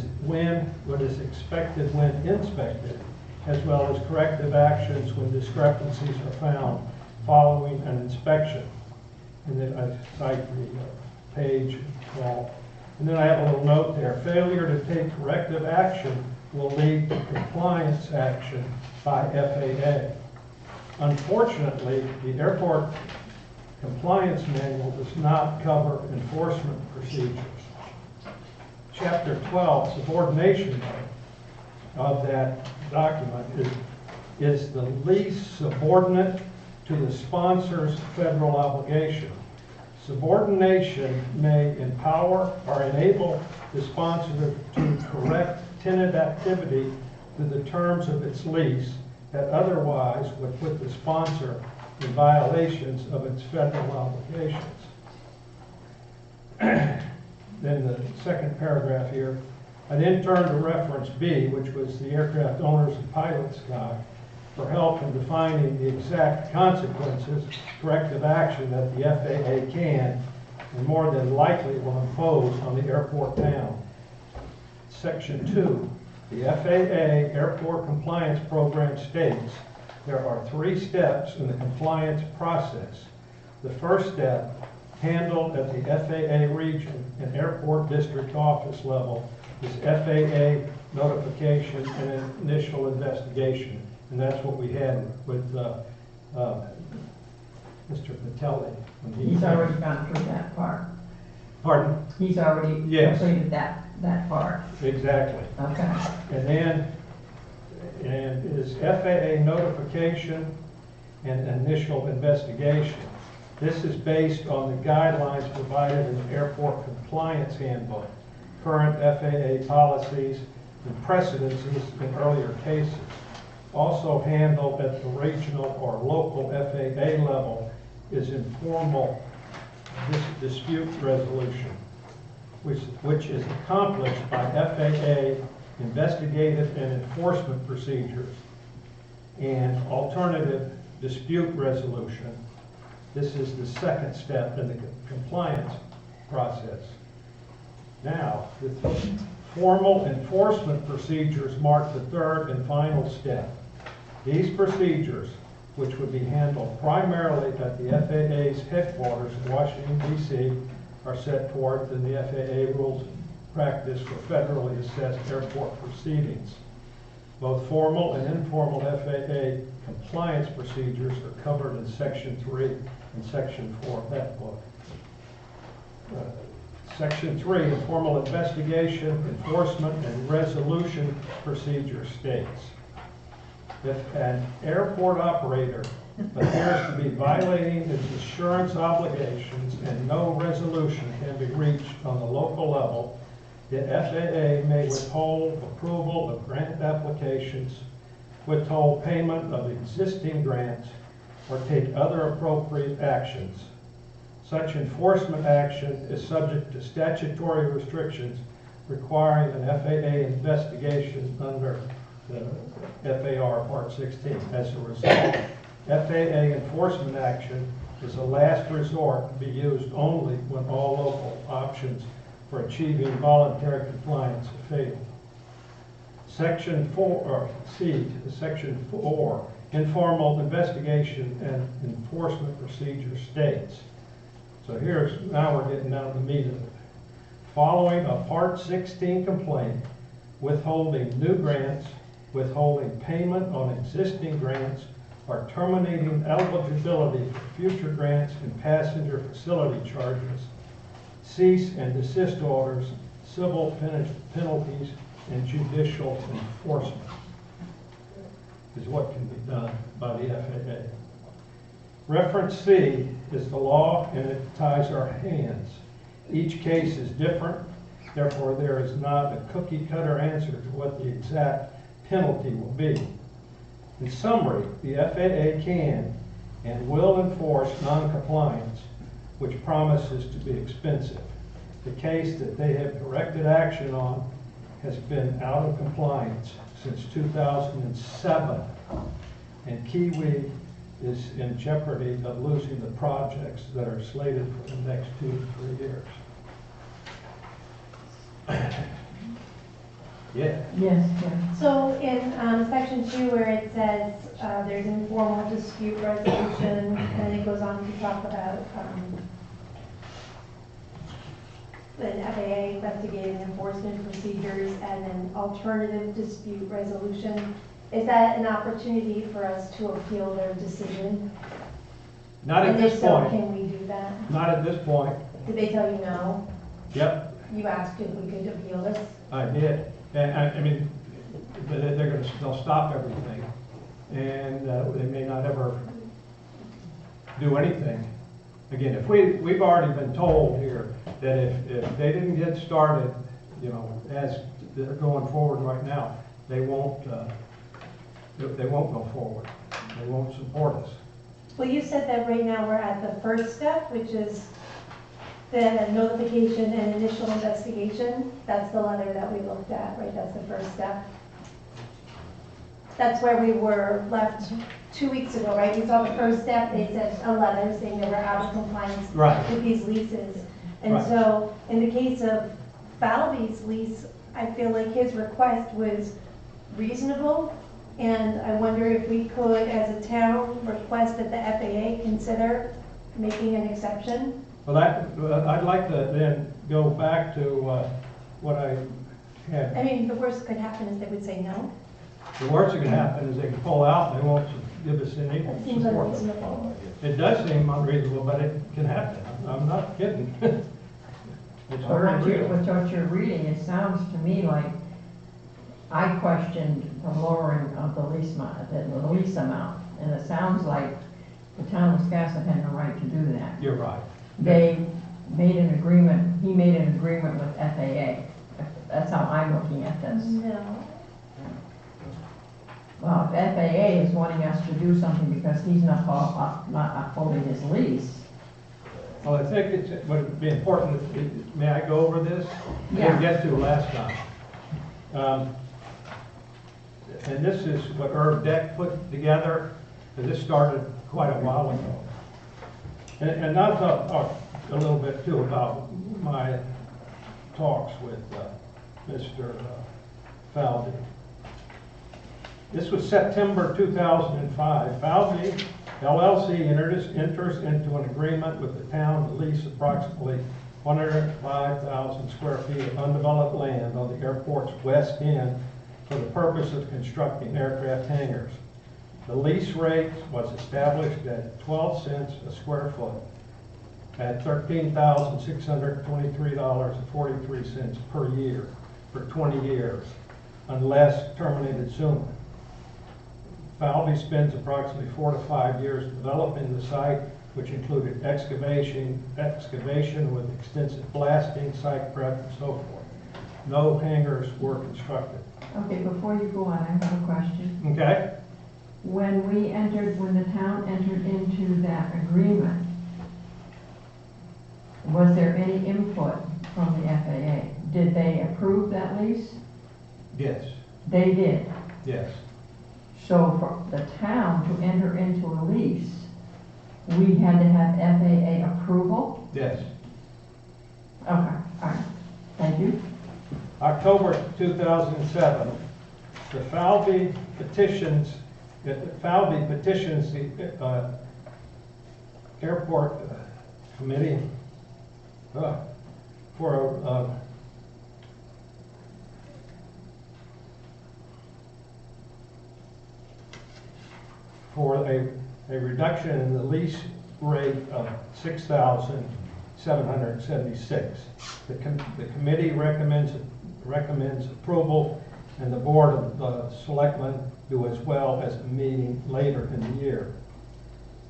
Speaker 16: inspected, as well as corrective actions when discrepancies are found following an inspection. And then I cite the page 12. And then I have a little note there. Failure to take corrective action will lead to compliance action by FAA. Unfortunately, the Airport Compliance Manual does not cover enforcement procedures. Chapter 12, subordination of that document is the least subordinate to the sponsor's federal obligation. Subordination may empower or enable the sponsor to correct tenant activity to the terms of its lease that otherwise would put the sponsor in violations of its federal obligations. Then the second paragraph here, I then turned to reference B, which was the aircraft owners and pilots guide, for help in defining the exact consequences, corrective action that the FAA can and more than likely will impose on the airport town. Section 2, the FAA Airport Compliance Program states there are 3 steps in the compliance process. The first step, handled at the FAA region and airport district office level, is FAA notification and initial investigation. And that's what we had with Mr. Patelli.
Speaker 1: He's already gone through that part.
Speaker 16: Pardon?
Speaker 1: He's already
Speaker 16: Yes.
Speaker 1: completed that part.
Speaker 16: Exactly.
Speaker 1: Okay.
Speaker 16: And then, and is FAA notification and initial investigation. This is based on the guidelines provided in the Airport Compliance Handbook, current FAA policies, and precedences in earlier cases. Also handled at the regional or local FAA level is informal dispute resolution, which is accomplished by FAA investigative and enforcement procedures and alternative dispute resolution. This is the second step in the compliance process. Now, the formal enforcement procedures mark the third and final step. These procedures, which would be handled primarily at the FAA's headquarters in Washington, D.C., are set forth in the FAA Rules of Practice for federally assessed airport proceedings. Both formal and informal FAA compliance procedures are covered in Section 3 and Section 4 of that book. Section 3, informal investigation, enforcement, and resolution procedure states, if an airport operator appears to be violating its insurance obligations and no resolution can be reached on the local level, the FAA may withhold approval of grant applications, withhold payment of existing grants, or take other appropriate actions. Such enforcement action is subject to statutory restrictions requiring an FAA investigation under the FAR Part 16. As a result, FAA enforcement action is a last resort to be used only when all local options for achieving voluntary compliance have failed. Section 4, or C, Section 4, informal investigation and enforcement procedure states. So now we're getting down to the meat of it. Following a Part 16 complaint, withholding new grants, withholding payment on existing grants, or terminating eligibility for future grants and passenger facility charges, cease and desist orders, civil penalties, and judicial enforcement is what can be done by the FAA. Reference C is the law and it ties our hands. Each case is different, therefore there is not a cookie cutter answer to what the exact penalty will be. In summary, the FAA can and will enforce non-compliance, which promises to be expensive. The case that they have directed action on has been out of compliance since 2007, and Kiwi is in jeopardy of losing the projects that are slated for the next 2 to 3 years. Yeah.
Speaker 1: Yes, yeah.
Speaker 13: So in section 2 where it says there's informal dispute resolution, and it goes on to talk about the FAA investigating enforcement procedures and then alternative dispute resolution, is that an opportunity for us to appeal their decision?
Speaker 16: Not at this
Speaker 13: And if so,
Speaker 16: point.
Speaker 13: can we do that?
Speaker 16: Not at this point.
Speaker 13: Did they tell you no?
Speaker 16: Yep,
Speaker 13: You asked if we could appeal this?
Speaker 16: I did. And I mean, they'll stop everything, and they may not ever do anything. Again, if we've already been told here that if they didn't get started, you know, as they're going forward right now, they won't go forward. They won't support us.
Speaker 13: Well, you said that right now we're at the first step, which is the notification and initial investigation. That's the letter that we looked at, right? That's the first step. That's where we were left 2 weeks ago, right? We saw the first step, they said a letter saying they were out of compliance
Speaker 16: Right.
Speaker 13: with these leases. And
Speaker 16: Right.
Speaker 13: so in the case of Falvey's lease, I feel like his request was reasonable. And I wonder if we could, as a town, request that the FAA consider making an exception.
Speaker 16: Well, I'd like to then go back to what I had.
Speaker 13: I mean, the worst that could happen is they would say no.
Speaker 16: The worst that can happen is they can pull out and they won't give us any
Speaker 13: That seems
Speaker 16: support.
Speaker 13: unreasonable.
Speaker 16: It does seem unreasonable, but it can happen. I'm not kidding. It's
Speaker 1: Well,
Speaker 16: very
Speaker 1: what
Speaker 16: real.
Speaker 1: you're reading, it sounds to me like I questioned the lowering of the lease amount, and it sounds like the town of Wiscasset had no right to do that.
Speaker 16: You're right.
Speaker 1: They made an agreement, he made an agreement with FAA. That's how I'm looking at this.
Speaker 13: No.
Speaker 1: Well, if FAA is wanting us to do something because he's not upholding his lease.
Speaker 16: Well, I think it would be important, may I go over this? I
Speaker 1: Yeah.
Speaker 16: didn't get to last time. And this is what Herb Deck put together, and this started quite a while ago. And I'll talk a little bit too about my talks with Mr. Falvey. This was September 2005. Falvey LLC enters into an agreement with the town to lease approximately 105,000 square feet of undeveloped land on the airport's west end for the purpose of constructing aircraft hangars. The lease rate was established at 12 cents a square foot at $13,623.43 per year for 20 years, unless terminated sooner. Falvey spends approximately 4 to 5 years developing the site, which included excavation with extensive blasting, site prep, and so forth. No hangars were constructed.
Speaker 1: Okay, before you go on, I have a question.
Speaker 16: Okay?
Speaker 1: When the town entered into that agreement, was there any input from the FAA? Did they approve that lease?
Speaker 16: Yes.
Speaker 1: They did.
Speaker 16: Yes.
Speaker 1: So for the town to enter into a lease, we had to have FAA approval?
Speaker 16: Yes.
Speaker 1: Okay, all right, thank you.
Speaker 16: October 2007, the Falvey petitions the airport committee for a reduction in the lease rate of $6,776. The committee recommends approval, and the Board of Selectmen do as well as a meeting later in the year.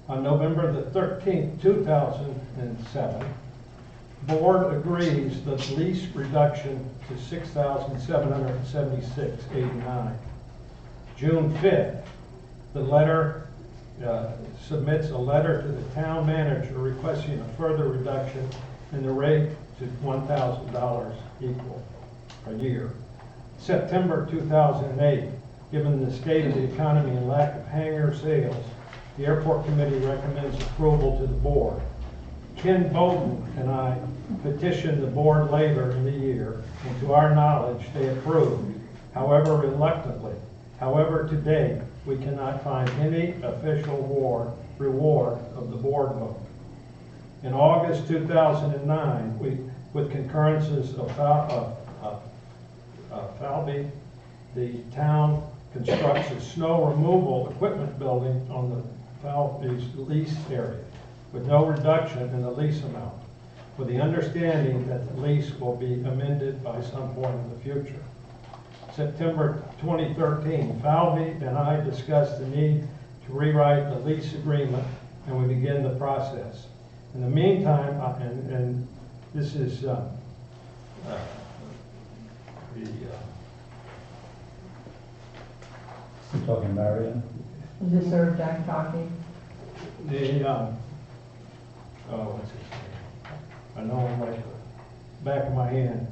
Speaker 16: On November the 13th, 2007, Board agrees the lease reduction to $6,776.89. June 5th, the letter submits a letter to the town manager requesting a further reduction in the rate to $1,000 equal a year. September 2008, given the state of the economy and lack of hangar sales, the airport committee recommends approval to the board. Ken Bowden and I petitioned the board later in the year, and to our knowledge, they approved, however reluctantly. However, today, we cannot find any official reward of the board vote. In August 2009, with concurrences of Falvey, the town constructs a snow removal equipment building on the Falvey's lease area with no reduction in the lease amount, with the understanding that the lease will be amended by some point in the future. September 2013, Falvey and I discussed the need to rewrite the lease agreement and we begin the process. In the meantime, and this is the
Speaker 8: You're talking Marion?
Speaker 1: Is this served Jack Coffee?
Speaker 16: what's his name? I know him like the back of my hand.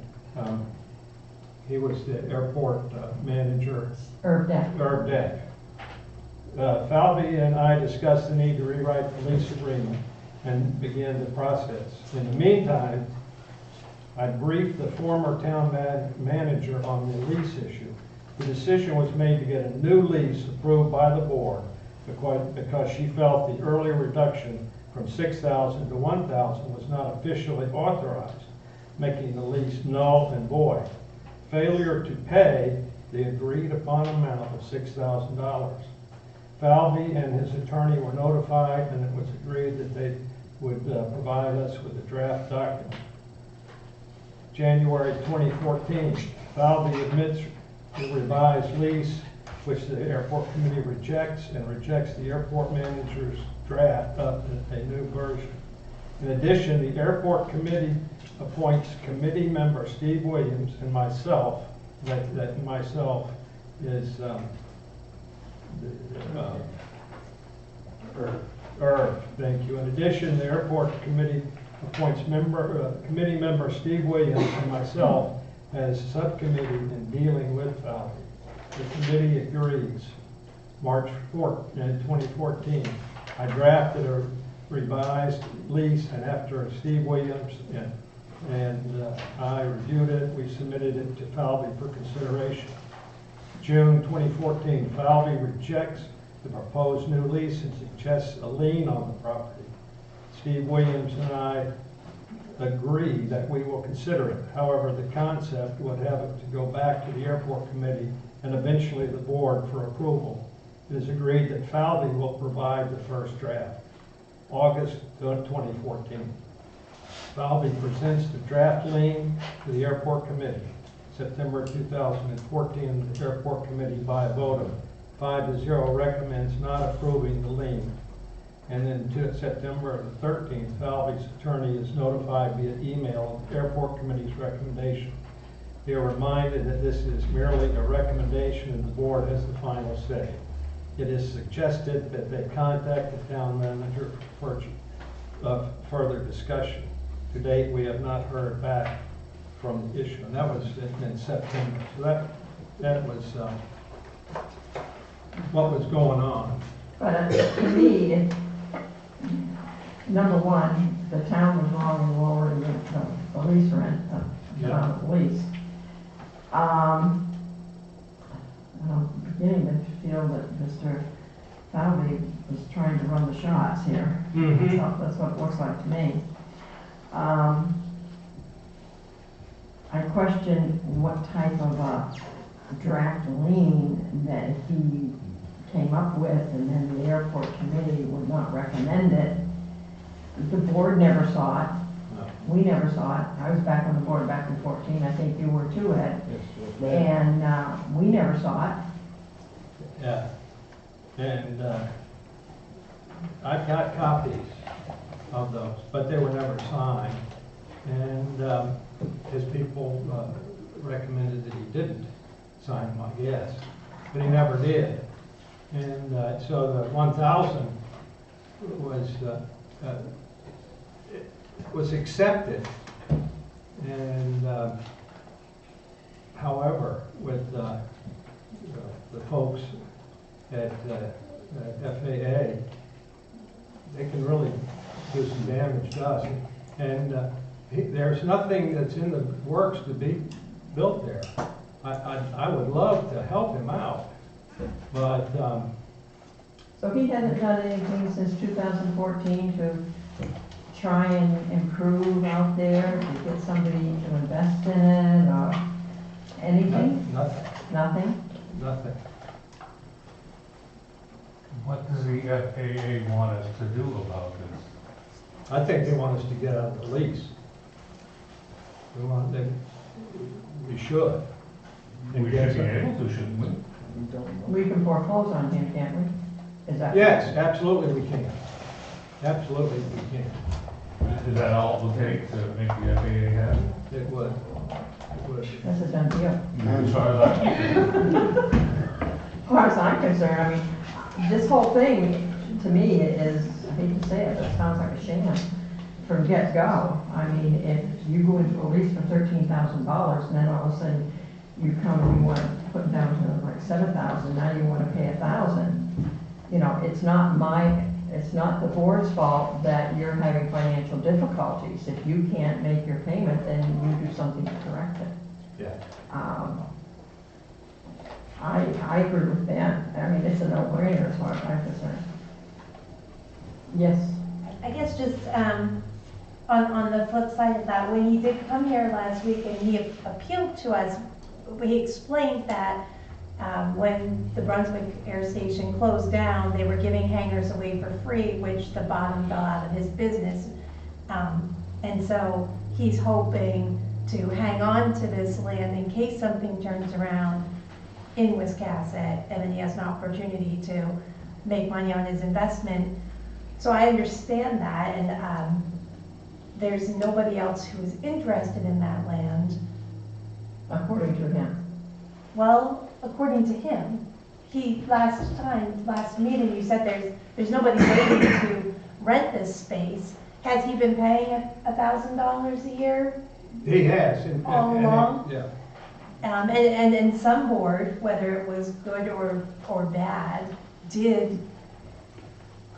Speaker 16: He was the airport manager.
Speaker 1: Herb Deck.
Speaker 16: Herb Deck. Falvey and I discussed the need to rewrite the lease agreement and begin the process. In the meantime, I briefed the former town manager on the lease issue. The decision was made to get a new lease approved by the board because she felt the earlier reduction from 6,000 to 1,000 was not officially authorized, making the lease null and void. Failure to pay the agreed upon amount of $6,000. Falvey and his attorney were notified, and it was agreed that they would provide us with a draft document. January 2014, Falvey admits the revised lease, which the airport committee rejects, and rejects the airport manager's draft of a new version. In addition, the airport committee appoints committee member Steve Williams and myself. That myself is thank you. In addition, the airport committee appoints committee member Steve Williams and myself as subcommittee in dealing with Falvey. The committee agrees. March 4th, 2014, I drafted a revised lease, and after Steve Williams and I reviewed it, we submitted it to Falvey for consideration. June 2014, Falvey rejects the proposed new lease and suggests a lien on the property. Steve Williams and I agree that we will consider it. However, the concept would have it to go back to the airport committee and eventually the board for approval. It is agreed that Falvey will provide the first draft. August 2014. Falvey presents the draft lien to the airport committee. September 2014, the airport committee by a vote of 5-0 recommends not approving the lien. And then to September 13th, Falvey's attorney is notified via email of the airport committee's recommendation. They are reminded that this is merely a recommendation and the board has the final say. It is suggested that they contact the town manager for further discussion. To date, we have not heard back from the issue, and that was in September. So that was what was going on.
Speaker 1: But to me, number one, the town was wrong in lowering the lease rent, the lease. I'm beginning to feel that Mr. Falvey was trying to run the shots here.
Speaker 16: Mm-hmm.
Speaker 1: That's what it looks like to me. I question what type of a draft lien that he came up with, and then the airport committee would not recommend it. The board never saw it.
Speaker 16: No.
Speaker 1: We never saw it. I was back on the board back in 14. I think you were too, Ed.
Speaker 16: Yes,
Speaker 1: And we never saw it.
Speaker 16: yeah. And I've got copies of those, but they were never signed. And his people recommended that he didn't sign them, I guess, but he never did. And so the 1,000 was accepted. And however, with the folks at FAA, they can really do some damage to us. And there's nothing that's in the works to be built there. I would love to help him out, but
Speaker 1: So he hasn't done anything since 2014 to try and improve out there, to get somebody to invest in it, or anything?
Speaker 16: nothing.
Speaker 1: Nothing?
Speaker 3: What does the FAA want us to do about this?
Speaker 16: I think they want us to get out of the lease. We should.
Speaker 3: We should be able to, shouldn't we?
Speaker 1: We can foreclose on him, can't we? Is that?
Speaker 16: Yes, absolutely we can. Absolutely, we can.
Speaker 3: Is that all it will take to make the FAA happy?
Speaker 16: It would. It would.
Speaker 1: That's a done deal.
Speaker 3: As far as
Speaker 1: As far as I'm concerned, I mean, this whole thing, to me, is, I hate to say it, but it sounds like a sham from get-go. I mean, if you go into a lease for $13,000, and then all of a sudden you come and you want to put it down to like $7,000, now you want to pay $1,000. You know, it's not the board's fault that you're having financial difficulties. If you can't make your payment, then you do something to correct it.
Speaker 16: Yeah.
Speaker 1: I agree with Ben. I mean, it's a no-brainer as far as I'm concerned. Yes.
Speaker 13: I guess just on the flip side of that, when he did come here last week and he appealed to us, he explained that when the Brunswick Air Station closed down, they were giving hangars away for free, which the bottom fell out of his business. And so he's hoping to hang on to this land in case something turns around in Wiscasset, and then he has an opportunity to make money on his investment. So I understand that, and there's nobody else who is interested in that land.
Speaker 1: According to him.
Speaker 13: Well, according to him, last meeting, you said there's nobody waiting to rent this space. Has he been paying $1,000 a year?
Speaker 16: He has.
Speaker 13: All along?
Speaker 16: Yeah.
Speaker 13: And some board, whether it was good or bad, did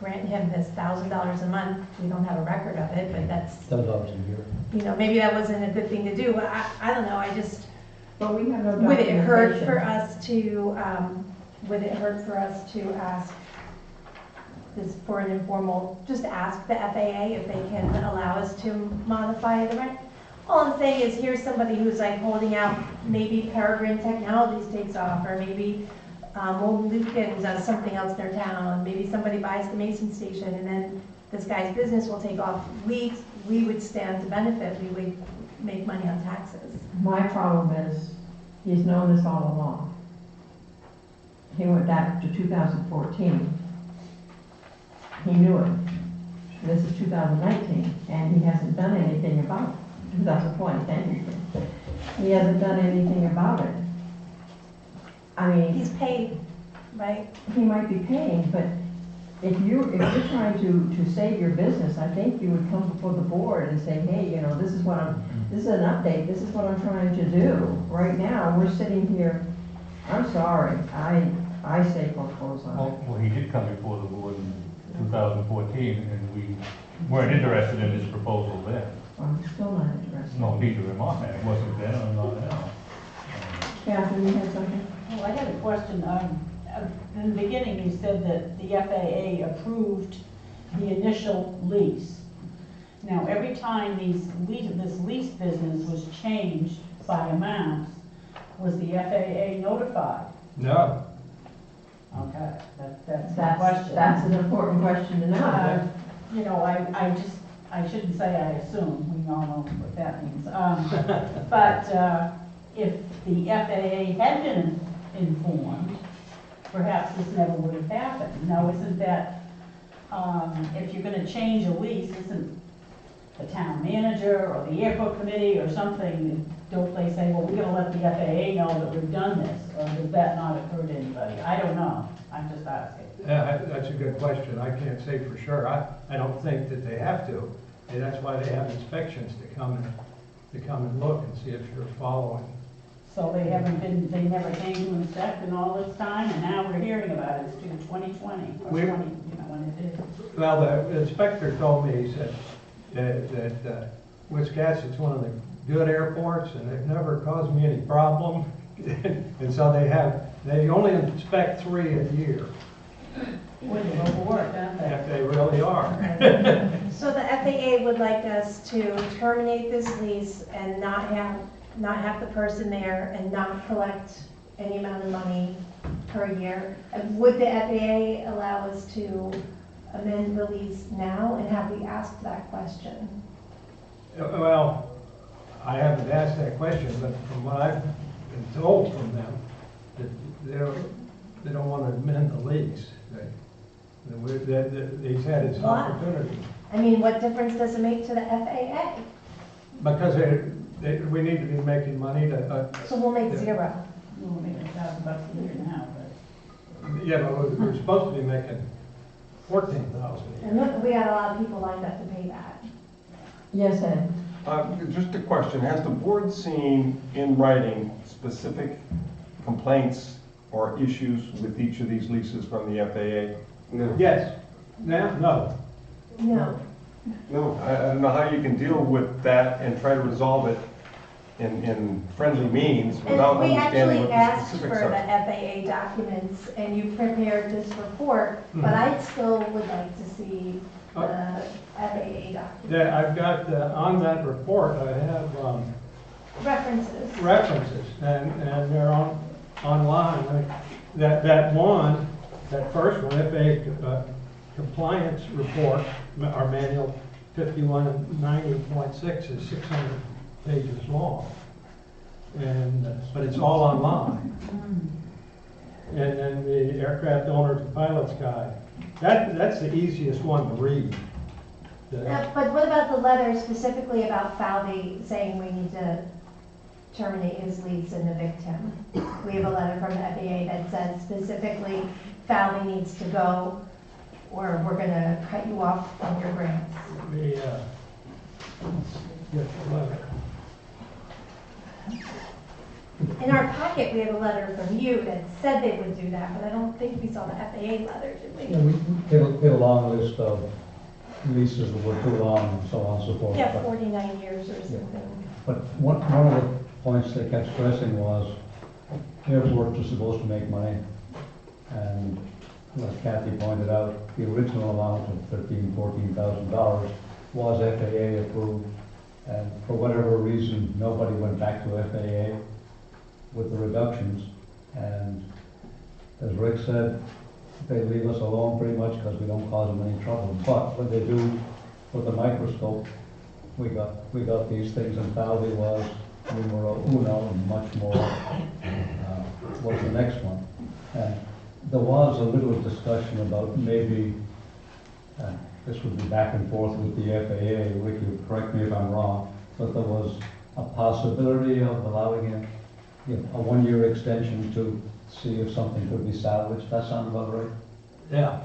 Speaker 13: grant him this $1,000 a month. We don't have a record of it, but that's,
Speaker 8: $10 a year.
Speaker 13: you know, maybe that wasn't a good thing to do. But I don't know,
Speaker 1: But we have no
Speaker 13: would it hurt
Speaker 1: documentation.
Speaker 13: for us to ask this for an informal, just ask the FAA if they can allow us to modify the rent? All I'm saying is, here's somebody who's like holding out, maybe Peregrine Technologies takes off, or maybe Old Lucan does something else in their town, maybe somebody buys the Mason Station, and then this guy's business will take off. We would stand to benefit, we would make money on taxes.
Speaker 1: My problem is, he's known this all along. He went back to 2014. He knew it. This is 2019, and he hasn't done anything about it. 2020, thank you. He hasn't done anything about it. I mean,
Speaker 13: He's paid, right?
Speaker 1: he might be paying, but if you're trying to save your business, I think you would come before the board and say, hey, you know, this is an update, this is what I'm trying to do. Right now, we're sitting here, I'm sorry, I say foreclose on it.
Speaker 3: Well, he did come before the board in 2014, and we weren't interested in his proposal then.
Speaker 1: I'm still not interested.
Speaker 3: No, neither am I. It wasn't then, I'm not now.
Speaker 1: Catherine, you have something?
Speaker 2: Oh, I had a question. In the beginning, you said that the FAA approved the initial lease. Now, every time this lease business was changed by amounts, was the FAA notified?
Speaker 16: No.
Speaker 2: Okay, that's the question.
Speaker 1: That's an important question to know.
Speaker 2: You know, I shouldn't say I assume, we all know what that means. But if the FAA had been informed, perhaps this never would have happened. Now, isn't that, if you're gonna change a lease, isn't the town manager or the airport committee or something, don't they say, well, we're gonna let the FAA know that we've done this? Or does that not occur to anybody? I don't know, I'm just asking.
Speaker 16: Yeah, that's a good question. I can't say for sure. I don't think that they have to. And that's why they have inspections to come and look and see if you're following.
Speaker 2: So they never came to inspect in all this time, and now we're hearing about it, it's due 2020, or 20, you know, when it is.
Speaker 16: Well, the inspector told me, he said that Wiscasset's one of the good airports, and they've never caused me any problem. And so they only inspect 3 a year.
Speaker 2: Boy, they're overworked, aren't they?
Speaker 16: If they really are.
Speaker 13: So the FAA would like us to terminate this lease and not have the person there and not collect any amount of money per year. Would the FAA allow us to amend the lease now, and have we asked that question?
Speaker 16: Well, I haven't asked that question, but from what I've been told from them, that they don't want to amend the lease. He's had his
Speaker 13: Why?
Speaker 16: opportunity.
Speaker 13: I mean, what difference does it make to the FAA?
Speaker 16: Because we need to be making money to,
Speaker 13: So we'll make
Speaker 16: Yeah.
Speaker 13: 0.
Speaker 2: We'll make $1,000 a year now, but.
Speaker 16: yeah, but we're supposed to be making 14,000 a
Speaker 13: And
Speaker 16: year.
Speaker 13: look, we got a lot of people lined up to pay that.
Speaker 1: Yes, Ed?
Speaker 17: Just a question, has the board seen in writing specific complaints or issues with each of these leases from the FAA?
Speaker 15: No,
Speaker 16: Yes, now, no.
Speaker 13: No.
Speaker 15: no.
Speaker 17: I don't know how you can deal with that and try to resolve it in friendly means without
Speaker 13: And we
Speaker 17: understanding
Speaker 13: actually
Speaker 17: what the
Speaker 13: asked for
Speaker 17: specifics
Speaker 13: the
Speaker 17: are.
Speaker 13: FAA documents, and you prepared this report, but I still would like to see the FAA documents.
Speaker 16: Yeah, I've got, on that report, I have
Speaker 13: References.
Speaker 16: references, and they're online. That first one, FAA compliance report, our manual 51 and 90.6 is 600 pages long. And, but it's all online. And then the aircraft owners and pilots guide. That's the easiest one to read.
Speaker 13: But what about the letter specifically about Falvey saying we need to terminate his lease and evict him? We have a letter from the FAA that says specifically Falvey needs to go, or we're gonna cut you off from your grants.
Speaker 16: Get the letter.
Speaker 13: In our packet, we have a letter from you that said they would do that, but I don't think we saw the FAA letter, did we?
Speaker 8: Yeah, we get a long list of leases that were too long and so on and so forth.
Speaker 13: Yeah,
Speaker 8: But-
Speaker 13: 49 years or something.
Speaker 8: But one of the points they kept stressing was airports are supposed to make money. And like Kathy pointed out, the original amount of $14,000 was FAA approved. And for whatever reason, nobody went back to FAA with the reductions. And as Rick said, they leave us alone pretty much because we don't cause them any trouble. But when they do with the microscope, we got these things, and Falvey was numero uno, and much more was the next one. And there was a little discussion about maybe, this would be back and forth with the FAA, Ricky, correct me if I'm wrong, but there was a possibility of allowing a one-year extension to see if something could be salvaged. That sound about right?
Speaker 16: Yeah.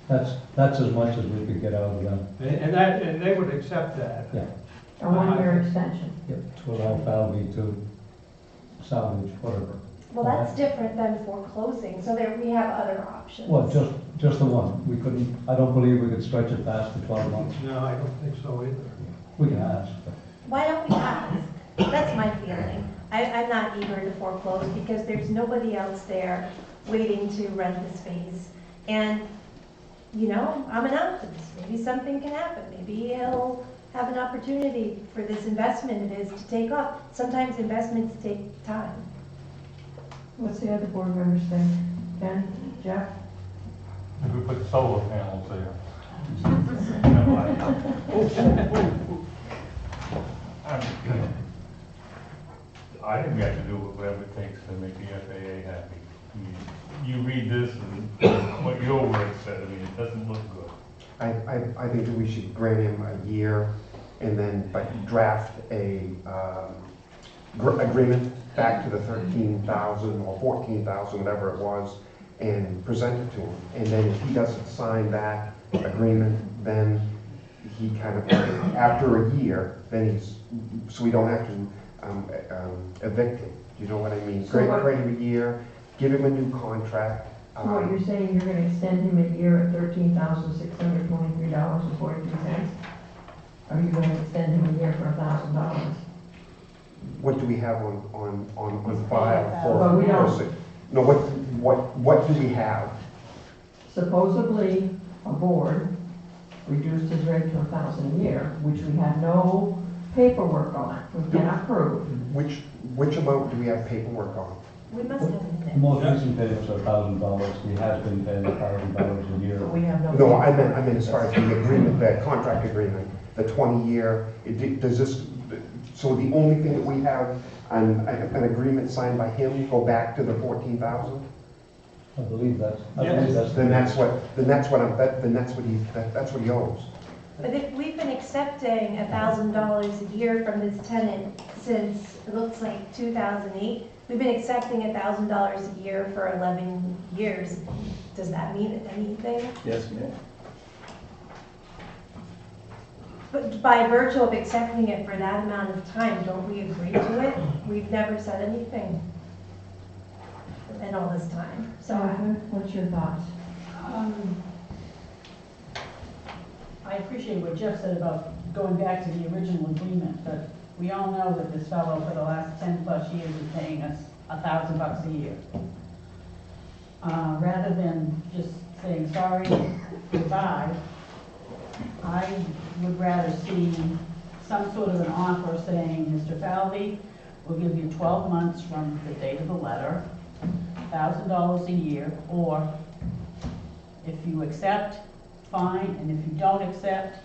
Speaker 8: That's as much as we could get out of them.
Speaker 16: And they would accept that.
Speaker 8: Yeah.
Speaker 1: A one-year extension.
Speaker 8: Yep, to allow Falvey to salvage whatever.
Speaker 13: Well, that's different than foreclosing, so there, we have other options.
Speaker 8: Well, just the one. We couldn't, I don't believe we could stretch it past the 12 months.
Speaker 16: No, I don't think so either.
Speaker 8: We can ask, but
Speaker 13: Why don't we ask? That's my feeling. I'm not eager to foreclose because there's nobody else there waiting to rent the space. And, you know, I'm an optimist. Maybe something can happen. Maybe he'll have an opportunity for this investment it is to take off. Sometimes investments take time.
Speaker 1: What's the other board members think? Ben, Jeff?
Speaker 3: If we put solar panels there. I think we have to do whatever it takes to make the FAA happy. I mean, you read this and what your word said, I mean, it doesn't look good.
Speaker 15: I think that we should grant him a year and then draft a agreement back to the 13,000 or 14,000, whatever it was, and present it to him. And then if he doesn't sign that agreement, then he kind of, after a year, then so we don't have to evict him. Do you know what I mean?
Speaker 1: So
Speaker 15: Grant
Speaker 1: what-
Speaker 15: him a year, give him a new contract.
Speaker 1: So what you're saying, you're gonna extend him a year at $13,623.43? Or are you gonna extend him a year for $1,000?
Speaker 15: What do we have on file for?
Speaker 1: Well, we don't.
Speaker 15: No, what do we have?
Speaker 1: Supposedly, a board reduced his rate to $1,000 a year, which we have no paperwork on. We cannot prove.
Speaker 15: Which amount do we have paperwork on?
Speaker 13: We must have
Speaker 8: the
Speaker 13: minutes.
Speaker 8: most recent payments are $1,000. He has been paying $1,000 a year.
Speaker 1: But we have no.
Speaker 15: No, I meant as far as the agreement, the contract agreement, the 20-year, does this, so the only thing that we have, an agreement signed by him, go back to the 14,000?
Speaker 8: I believe that's,
Speaker 15: Then that's what he owes.
Speaker 13: But if we've been accepting $1,000 a year from this tenant since, it looks like 2008, we've been accepting $1,000 a year for 11 years. Does that mean anything?
Speaker 17: Yes, ma'am.
Speaker 13: But by virtue of accepting it for that amount of time, don't we agree to it? We've never said anything in all this time. So
Speaker 1: What's your thoughts?
Speaker 2: I appreciate what Jeff said about going back to the original agreement, but we all know that this fellow for the last 10+ years is paying us $1,000 a year. Rather than just saying sorry, goodbye, I would rather see some sort of an offer saying, Mr. Falvey, we'll give you 12 months from the date of the letter, $1,000 a year, or if you accept, fine, and if you don't accept,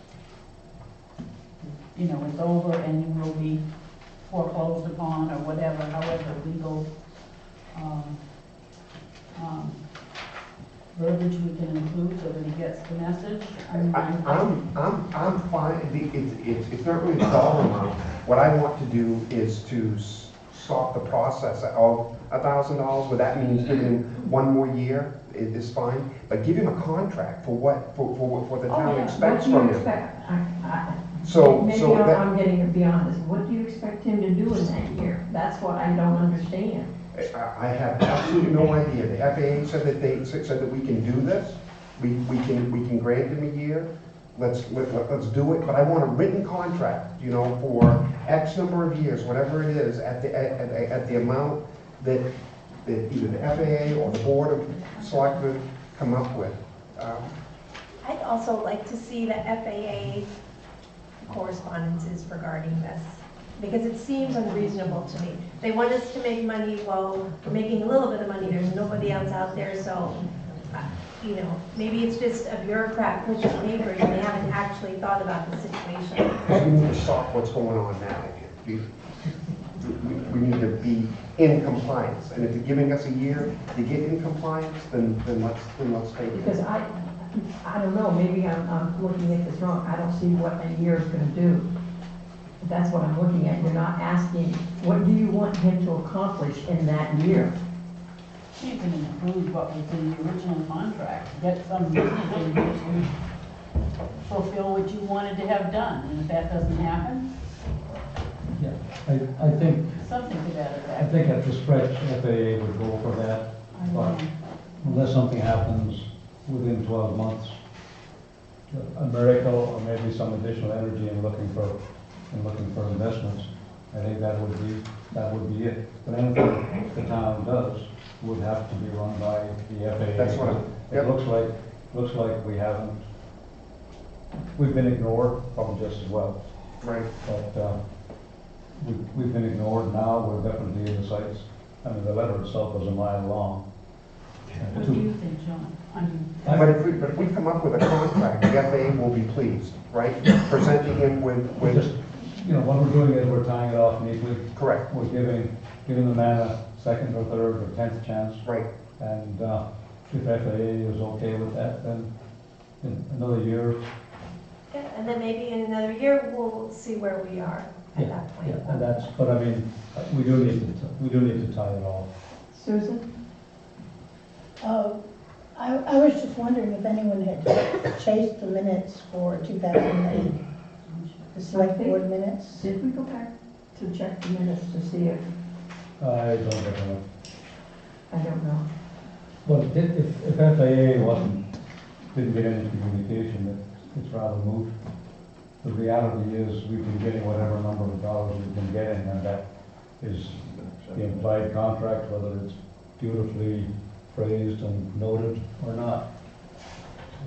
Speaker 2: you know, it's over and you will be foreclosed upon or whatever, however legal verbiage we can include so that he gets the message.
Speaker 15: I'm fine, it's not really a dollar amount. What I want to do is to stop the process of $1,000, what that means, giving him one more year is fine, but give him a contract for what the town expects from him.
Speaker 1: Maybe I'm getting beyond this. What do you expect him to do in that year? That's what I don't understand.
Speaker 15: I have absolutely no idea. The FAA said that we can do this. We can grant him a year. Let's do it. But I want a written contract, you know, for X number of years, whatever it is, at the amount that either the FAA or the Board of Selectmen come up with.
Speaker 13: I'd also like to see the FAA correspondences regarding this, because it seems unreasonable to me. They want us to make money, well, we're making a little bit of money, there's nobody else out there, so, you know, maybe it's just a bureaucrat pushing papers and they haven't actually thought about the situation.
Speaker 15: We need to stop what's going on now. We need to be in compliance, and if you're giving us a year to get in compliance, then let's take it.
Speaker 1: Because I don't know, maybe I'm looking at this wrong. I don't see what a year is gonna do. That's what I'm looking at. You're not asking, what do you want him to accomplish in that year?
Speaker 2: You can include what was in the original contract, get some business in here to fulfill what you wanted to have done, and if that doesn't happen,
Speaker 8: Yeah, I think,
Speaker 2: something to that
Speaker 8: I
Speaker 2: effect.
Speaker 8: think at the stretch, FAA would go for that, but unless something happens within 12 months, a miracle or maybe some additional energy in looking for investments, I think that would be it. But anything the town does would have to be run by the FAA.
Speaker 15: That's what
Speaker 8: It looks like we've been ignored, probably just as well.
Speaker 15: Right.
Speaker 8: But we've been ignored. Now we're definitely in the sights. I mean, the letter itself was a mile long.
Speaker 2: What do you think, John?
Speaker 15: But if we come up with a contract, the FAA will be pleased, right? Presenting him with
Speaker 8: Just, you know, what we're doing is we're tying it off neatly.
Speaker 15: correct.
Speaker 8: We're giving the man a second or third or 10th chance.
Speaker 15: Right.
Speaker 8: And if FAA is okay with that, then in another year.
Speaker 13: Yeah, and then maybe in another year, we'll see where we are at that point.
Speaker 8: Yeah, and that's, but I mean, we do need to tie it off.
Speaker 1: Susan?
Speaker 12: I was just wondering if anyone had chased the minutes for 2008, the select board minutes.
Speaker 1: Did we go back to check the minutes to see if,
Speaker 8: I don't know.
Speaker 1: I don't know.
Speaker 8: Well, if FAA didn't get any communication, it's rather moot. The reality is we've been getting whatever number of dollars we've been getting, and that is the implied contract, whether it's beautifully phrased and noted or not.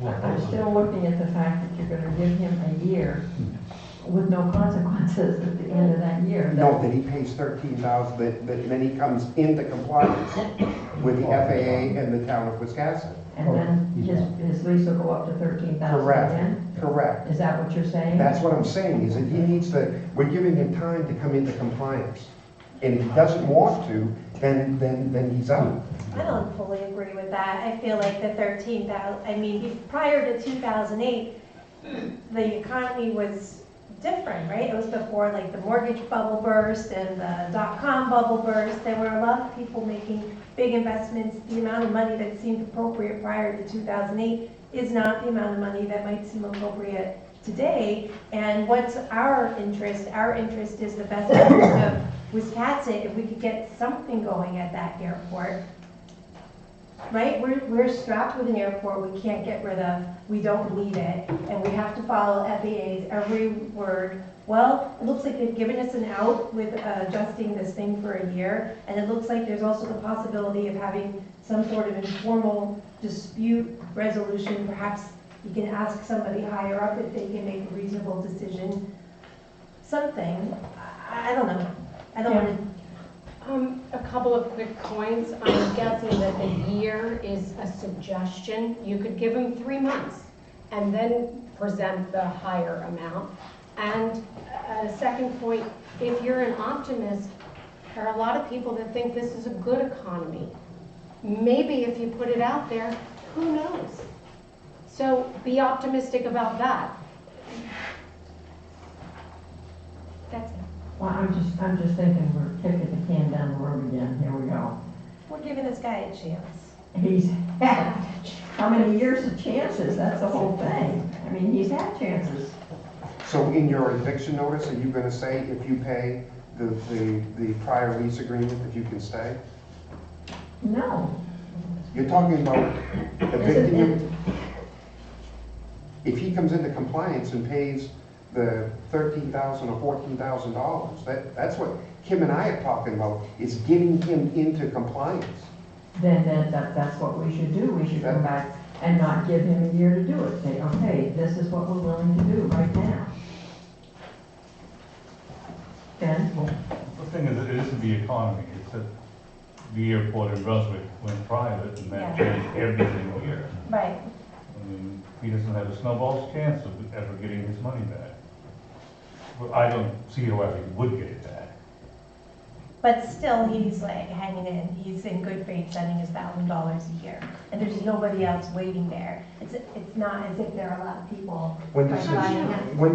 Speaker 1: I'm still looking at the fact that you're gonna give him a year with no consequences at the end of that year.
Speaker 15: Note that he pays $13,000, that then he comes into compliance with the FAA and the town of Wiscasset.
Speaker 1: And then his lease will go up to 13,000
Speaker 15: Correct.
Speaker 1: again?
Speaker 15: Correct.
Speaker 1: Is that what you're saying?
Speaker 15: That's what I'm saying, is that he needs to, we're giving him time to come into compliance. And if he doesn't want to, then he's out.
Speaker 13: I don't fully agree with that. I feel like the 13,000, I mean, prior to 2008, the economy was different, right? It was before like the mortgage bubble burst and the dot-com bubble burst. There were a lot of people making big investments. The amount of money that seemed appropriate prior to 2008 is not the amount of money that might seem appropriate today. And what's our interest? Our interest is the best interest of Wiscasset. If we could get something going at that airport, right? We're strapped with an airport we can't get rid of, we don't need it, and we have to follow FAA's every word. Well, it looks like they've given us an out with adjusting this thing for a year, and it looks like there's also the possibility of having some sort of informal dispute resolution. Perhaps you can ask somebody higher up if they can make a reasonable decision. Something, I don't know. I don't want to.
Speaker 7: A couple of quick points. I'm guessing that the year is a suggestion. You could give them 3 months and then present the higher amount. And a second point, if you're an optimist, there are a lot of people that think this is a good economy. Maybe if you put it out there, who knows? So be optimistic about that. That's it.
Speaker 1: Well, I'm just thinking we're kicking the can down the road again. Here we go.
Speaker 13: We're giving this guy a chance.
Speaker 1: He's had how many years of chances? That's the whole thing. I mean, he's had chances.
Speaker 15: So in your eviction notice, are you gonna say if you pay the prior lease agreement that you can stay?
Speaker 1: No.
Speaker 15: You're talking about evicting
Speaker 1: Isn't
Speaker 15: him? If he comes into compliance and pays the $13,000 or $14,000, that's what Kim and I are talking about, is getting him into compliance.
Speaker 1: Then that's what we should do. We should come back and not give him a year to do it. Say, okay, this is what we're willing to do right now. Ben?
Speaker 3: The thing is, it isn't the economy, it's that the airport in Brunswick went private and that changed everything here.
Speaker 13: Right.
Speaker 3: I mean, he doesn't have a snowball's chance of ever getting his money back. Well, I don't see how he would get it back.
Speaker 13: But still, he's like hanging in. He's in good faith sending us $1,000 a year. And there's nobody else waiting there. It's not as if there are a lot of people.
Speaker 15: When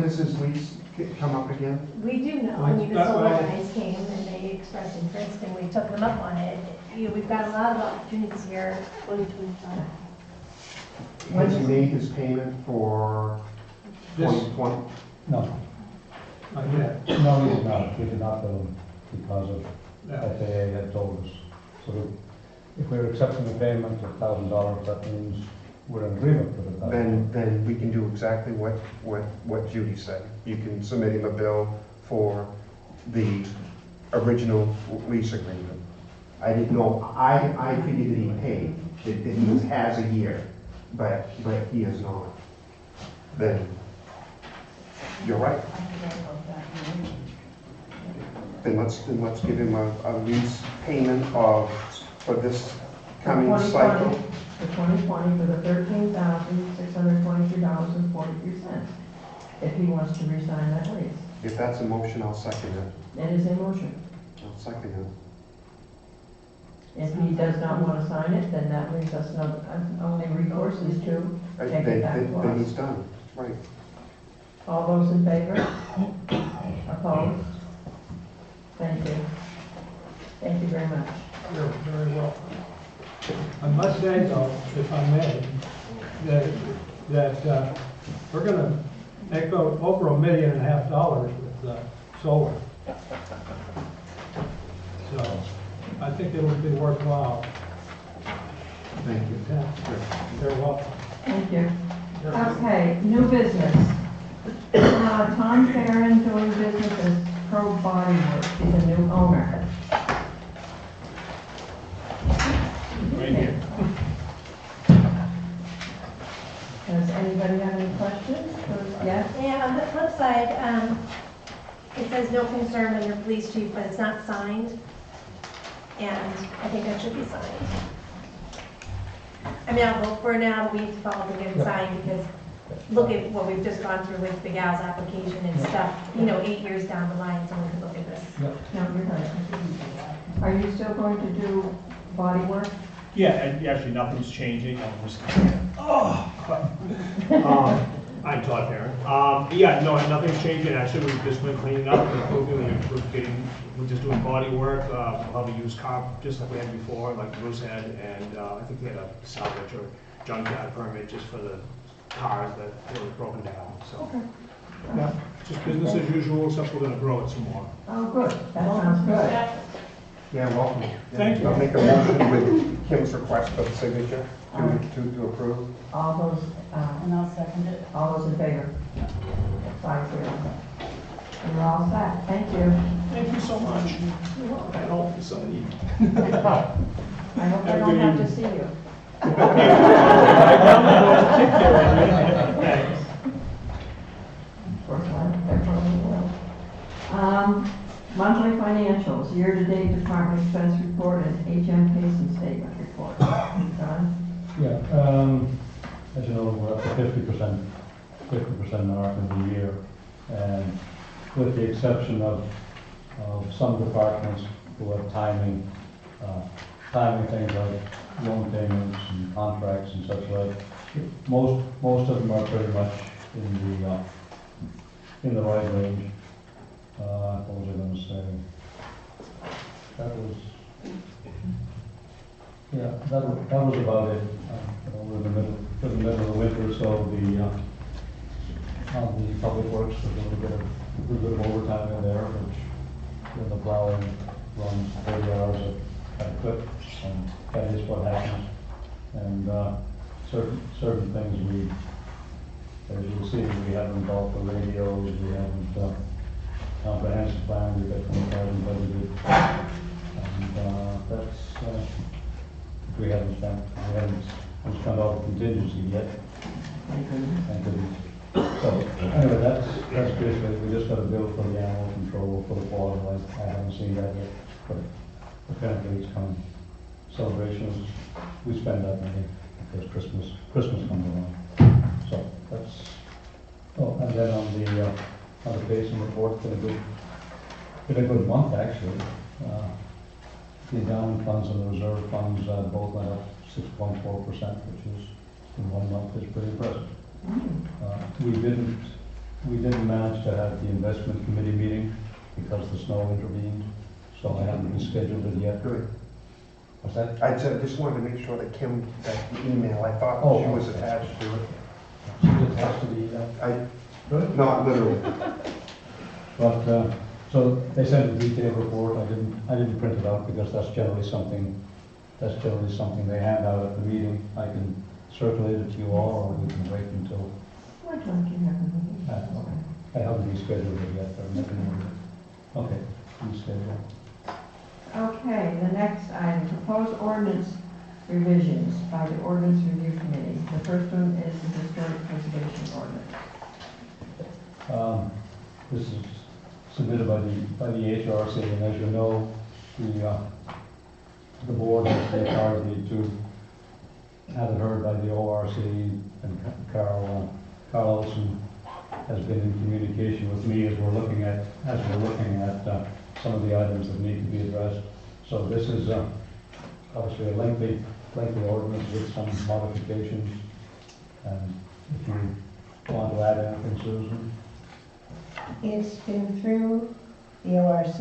Speaker 15: does his lease come up again?
Speaker 13: We do know. I mean, the solar guys came and they expressed interest and we took them up on it. You know, we've got a lot of opportunities here. 2025.
Speaker 15: Has he made his payment for 2020?
Speaker 8: No.
Speaker 16: Not yet.
Speaker 8: No, he did not. We did not bill him because of FAA had told us. So if we're accepting a payment of $1,000, that means we're in agreement with the
Speaker 15: Then we can do exactly what Judy said. You can submit him a bill for the original lease agreement. I didn't know, I figured that he paid, that he has a year, but he is not. Then, you're right. Then let's give him a lease payment for this coming cycle.
Speaker 1: For 2020, for the $13,623.43, if he wants to re-sign that lease.
Speaker 15: If that's a motion, I'll second it.
Speaker 1: That is a motion.
Speaker 15: I'll second it.
Speaker 1: If he does not want to sign it, then that leaves us only recourse is to take it back to
Speaker 15: Then
Speaker 1: us.
Speaker 15: he's done, right.
Speaker 1: All those in favor? Opposed? Thank you. Thank you very much.
Speaker 16: You're very welcome. I must say though, if I may, that we're going to make over $1.5 million with solar. So I think it would be worthwhile.
Speaker 15: Thank you.
Speaker 16: You're welcome.
Speaker 1: Thank you. Okay, new business. Tom Farron doing business as Pro Body Works. He's a new owner.
Speaker 3: Right here.
Speaker 1: Does anybody have any questions? Yes?
Speaker 13: Yeah, on the flip side, it says no concern under police chief, but it's not signed. And I think that should be signed. I mean, I'll vote for it now, but we need to follow up and get it signed because look at what we've just gone through with Big Al's application and stuff. You know, 8 years down the line, someone could look at this.
Speaker 1: No, you're right. Are you still going to do body work?
Speaker 18: Yeah, and actually, nothing's changing. I'm Todd Parent. Yeah, no, nothing's changing. Actually, we've just been cleaning up, improving, we're just doing body work. We'll have a used car, just like we had before, like Bruce had, and I think we had a salvage or junkyard permit just for the cars that were broken down, so.
Speaker 1: Okay.
Speaker 18: Yeah, just business as usual, except we're gonna grow it some more.
Speaker 1: Oh, good, that sounds good.
Speaker 15: Yeah, welcome.
Speaker 18: Thank you.
Speaker 15: I'll make a motion with Kim's request for the signature to approve.
Speaker 1: All those,
Speaker 2: And I'll second it.
Speaker 1: all those in favor? 5-0. You're all set, thank you.
Speaker 18: Thank you so much. I hope it's something.
Speaker 1: I hope I don't have to see you.
Speaker 18: Thanks.
Speaker 1: Of course, I probably will. Monthly financials, year-to-date department expense report and HM Payson statement report. Don?
Speaker 8: Yeah, as you know, we're up to 50% mark in the year. And with the exception of some departments who have timing things like loan payments and contracts and such like, most of them are pretty much in the right range. What was I going to say? That was about it. We're in the middle of the winter, so on the public works, we're going to get a little bit of overtime in there, which when the plowing runs 30 hours at a clip, and that is what happens. And certain things as you see, we haven't bought the radios, we haven't comprehensive plan, we've got 20,000 budgeted. And that's, we haven't spent all the contingency yet. Thank goodness. So, anyway, that's basically, we just got a bill for the animal control for the water. I haven't seen that yet, but apparently it's coming. Celebrations, we spend that money because Christmas comes along. So that's, and then on the Payson report, been a good month actually. The endowment funds and the reserve funds both went up 6.4%, which is in 1 month is pretty impressive. We didn't manage to have the investment committee meeting because the snow intervened, so I haven't rescheduled it yet.
Speaker 15: Good.
Speaker 8: What's that?
Speaker 15: I just wanted to make sure that Kim got the email. I thought she was attached to it.
Speaker 8: She's attached to the email? Good.
Speaker 15: Not literally.
Speaker 8: But, so they sent a detailed report. I didn't print it out because that's generally something they hand out at the meeting. I can circulate it to you all, or we can wait until.
Speaker 1: What time do you have a meeting?
Speaker 8: I haven't rescheduled it yet, but I'm making it. Okay, reschedule.
Speaker 1: Okay, the next item, proposed ordinance revisions by the ordinance review committee. The first one is the historic preservation ordinance.
Speaker 8: This is submitted by the HRC, and as you know, the board has the authority to have it heard by the ORC, and Carl Olson has been in communication with me as we're looking at some of the items that need to be addressed. So this is obviously a lengthy ordinance with some modifications. And if you want to add anything, Susan?
Speaker 12: It's been through the ORC,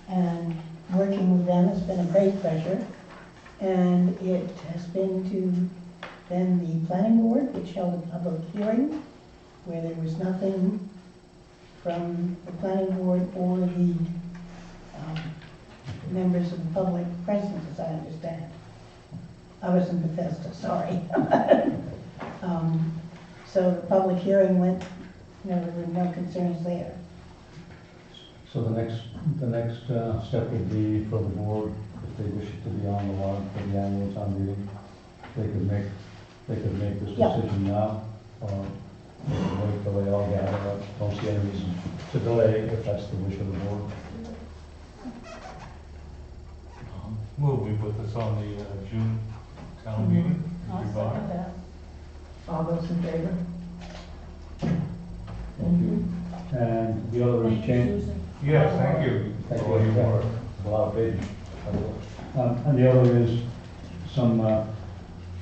Speaker 12: and working with them has been a great pleasure. And it has been to then the planning board, which held a public hearing, where there was nothing from the planning board or the members of the public present, as I understand. I was in Bethesda, sorry. So the public hearing went, there were no concerns there.
Speaker 8: So the next step would be for the board, if they wish it to be on the warrant for the annual town meeting, they could make this decision now, or they could wait till they all gather. I don't see any reason to delay if that's the wish of the board.
Speaker 3: Will we put this on the June town meeting?
Speaker 2: I'll second that.
Speaker 1: All those in favor?
Speaker 8: Thank you. And the other is
Speaker 2: Thank you,
Speaker 8: change.
Speaker 2: Susan.
Speaker 3: Yes, thank you
Speaker 8: Thank
Speaker 3: for all
Speaker 8: you.
Speaker 3: your work.
Speaker 8: a lot of pages. And the other is some,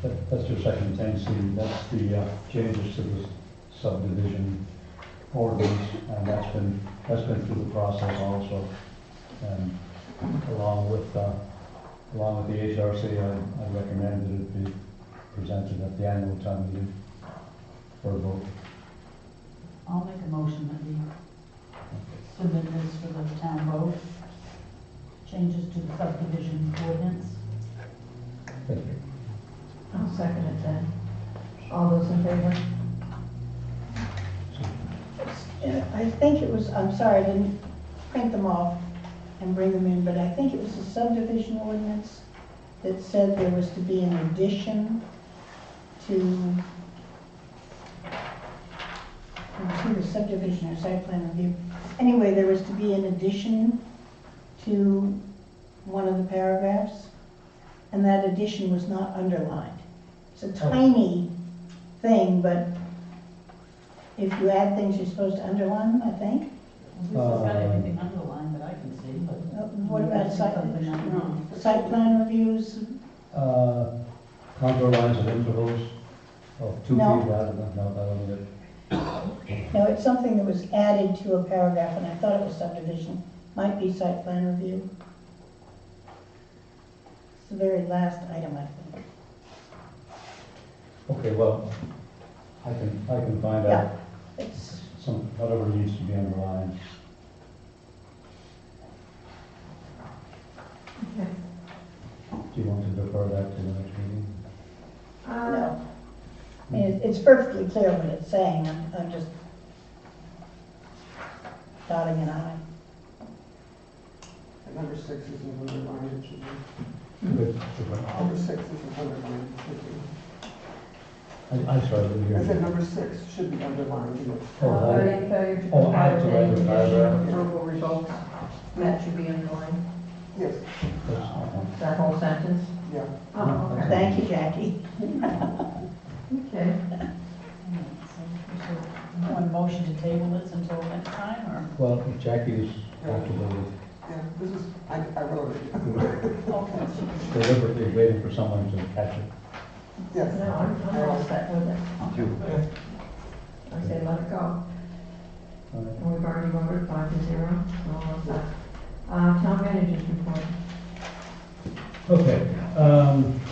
Speaker 8: that's your second thing, see, that's the changes to the subdivision ordinance, and that's been through the process also. And along with the HRC, I recommend that it be presented at the annual town meeting for a vote.
Speaker 2: I'll make a motion that we submit this for the town vote. Changes to the subdivision ordinance.
Speaker 8: Thank you.
Speaker 1: I'll second it then. All those in favor?
Speaker 12: I think it was, I'm sorry, I didn't print them off and bring them in, but I think it was the subdivision ordinance that said there was to be an addition to, it's either subdivision or site plan review. Anyway, there was to be an addition to one of the paragraphs, and that addition was not underlined. It's a tiny thing, but if you add things, you're supposed to underline them, I think.
Speaker 2: This has got everything underlined that I can see, but.
Speaker 12: What about site plan reviews?
Speaker 8: Contour lines and intervals of 2 feet
Speaker 12: No.
Speaker 8: rather than, no, that wasn't it.
Speaker 12: No, it's something that was added to a paragraph, and I thought it was subdivision. Might be site plan review. It's the very last item, I think.
Speaker 8: Okay, well, I can find
Speaker 12: Yeah,
Speaker 8: out
Speaker 12: it's,
Speaker 8: whatever needs to be underlined.
Speaker 1: Okay.
Speaker 8: Do you want to defer that to the next meeting?
Speaker 12: no. I mean, it's perfectly clear what it's saying. I'm just dotting an I.
Speaker 19: Number 6 isn't underlined, it should be.
Speaker 8: Good.
Speaker 19: Number 6 isn't underlined, it should be.
Speaker 8: I'm sorry, I didn't hear
Speaker 19: I
Speaker 8: you.
Speaker 19: said number 6 should be underlined.
Speaker 8: Oh,
Speaker 1: Failure to
Speaker 8: oh,
Speaker 1: comply
Speaker 8: add
Speaker 1: with
Speaker 8: to
Speaker 1: any
Speaker 8: the
Speaker 1: condition
Speaker 8: paragraph.
Speaker 1: of approval results. That should be underlined.
Speaker 19: Yes,
Speaker 1: That whole sentence?
Speaker 19: yeah.
Speaker 1: Oh, okay.
Speaker 12: Thank you, Jackie.
Speaker 1: Okay.
Speaker 2: One motion to table this until next time, or?
Speaker 8: Well, if Jackie is comfortable with
Speaker 19: Yeah, this is, I wrote it.
Speaker 2: Okay.
Speaker 8: deliberately waiting for someone to catch it.
Speaker 19: Yes.
Speaker 1: No, I'm all set with it. I say let it go.
Speaker 8: All right.
Speaker 1: And we've already voted 5-0, so all set. Town managers report.
Speaker 8: Okay,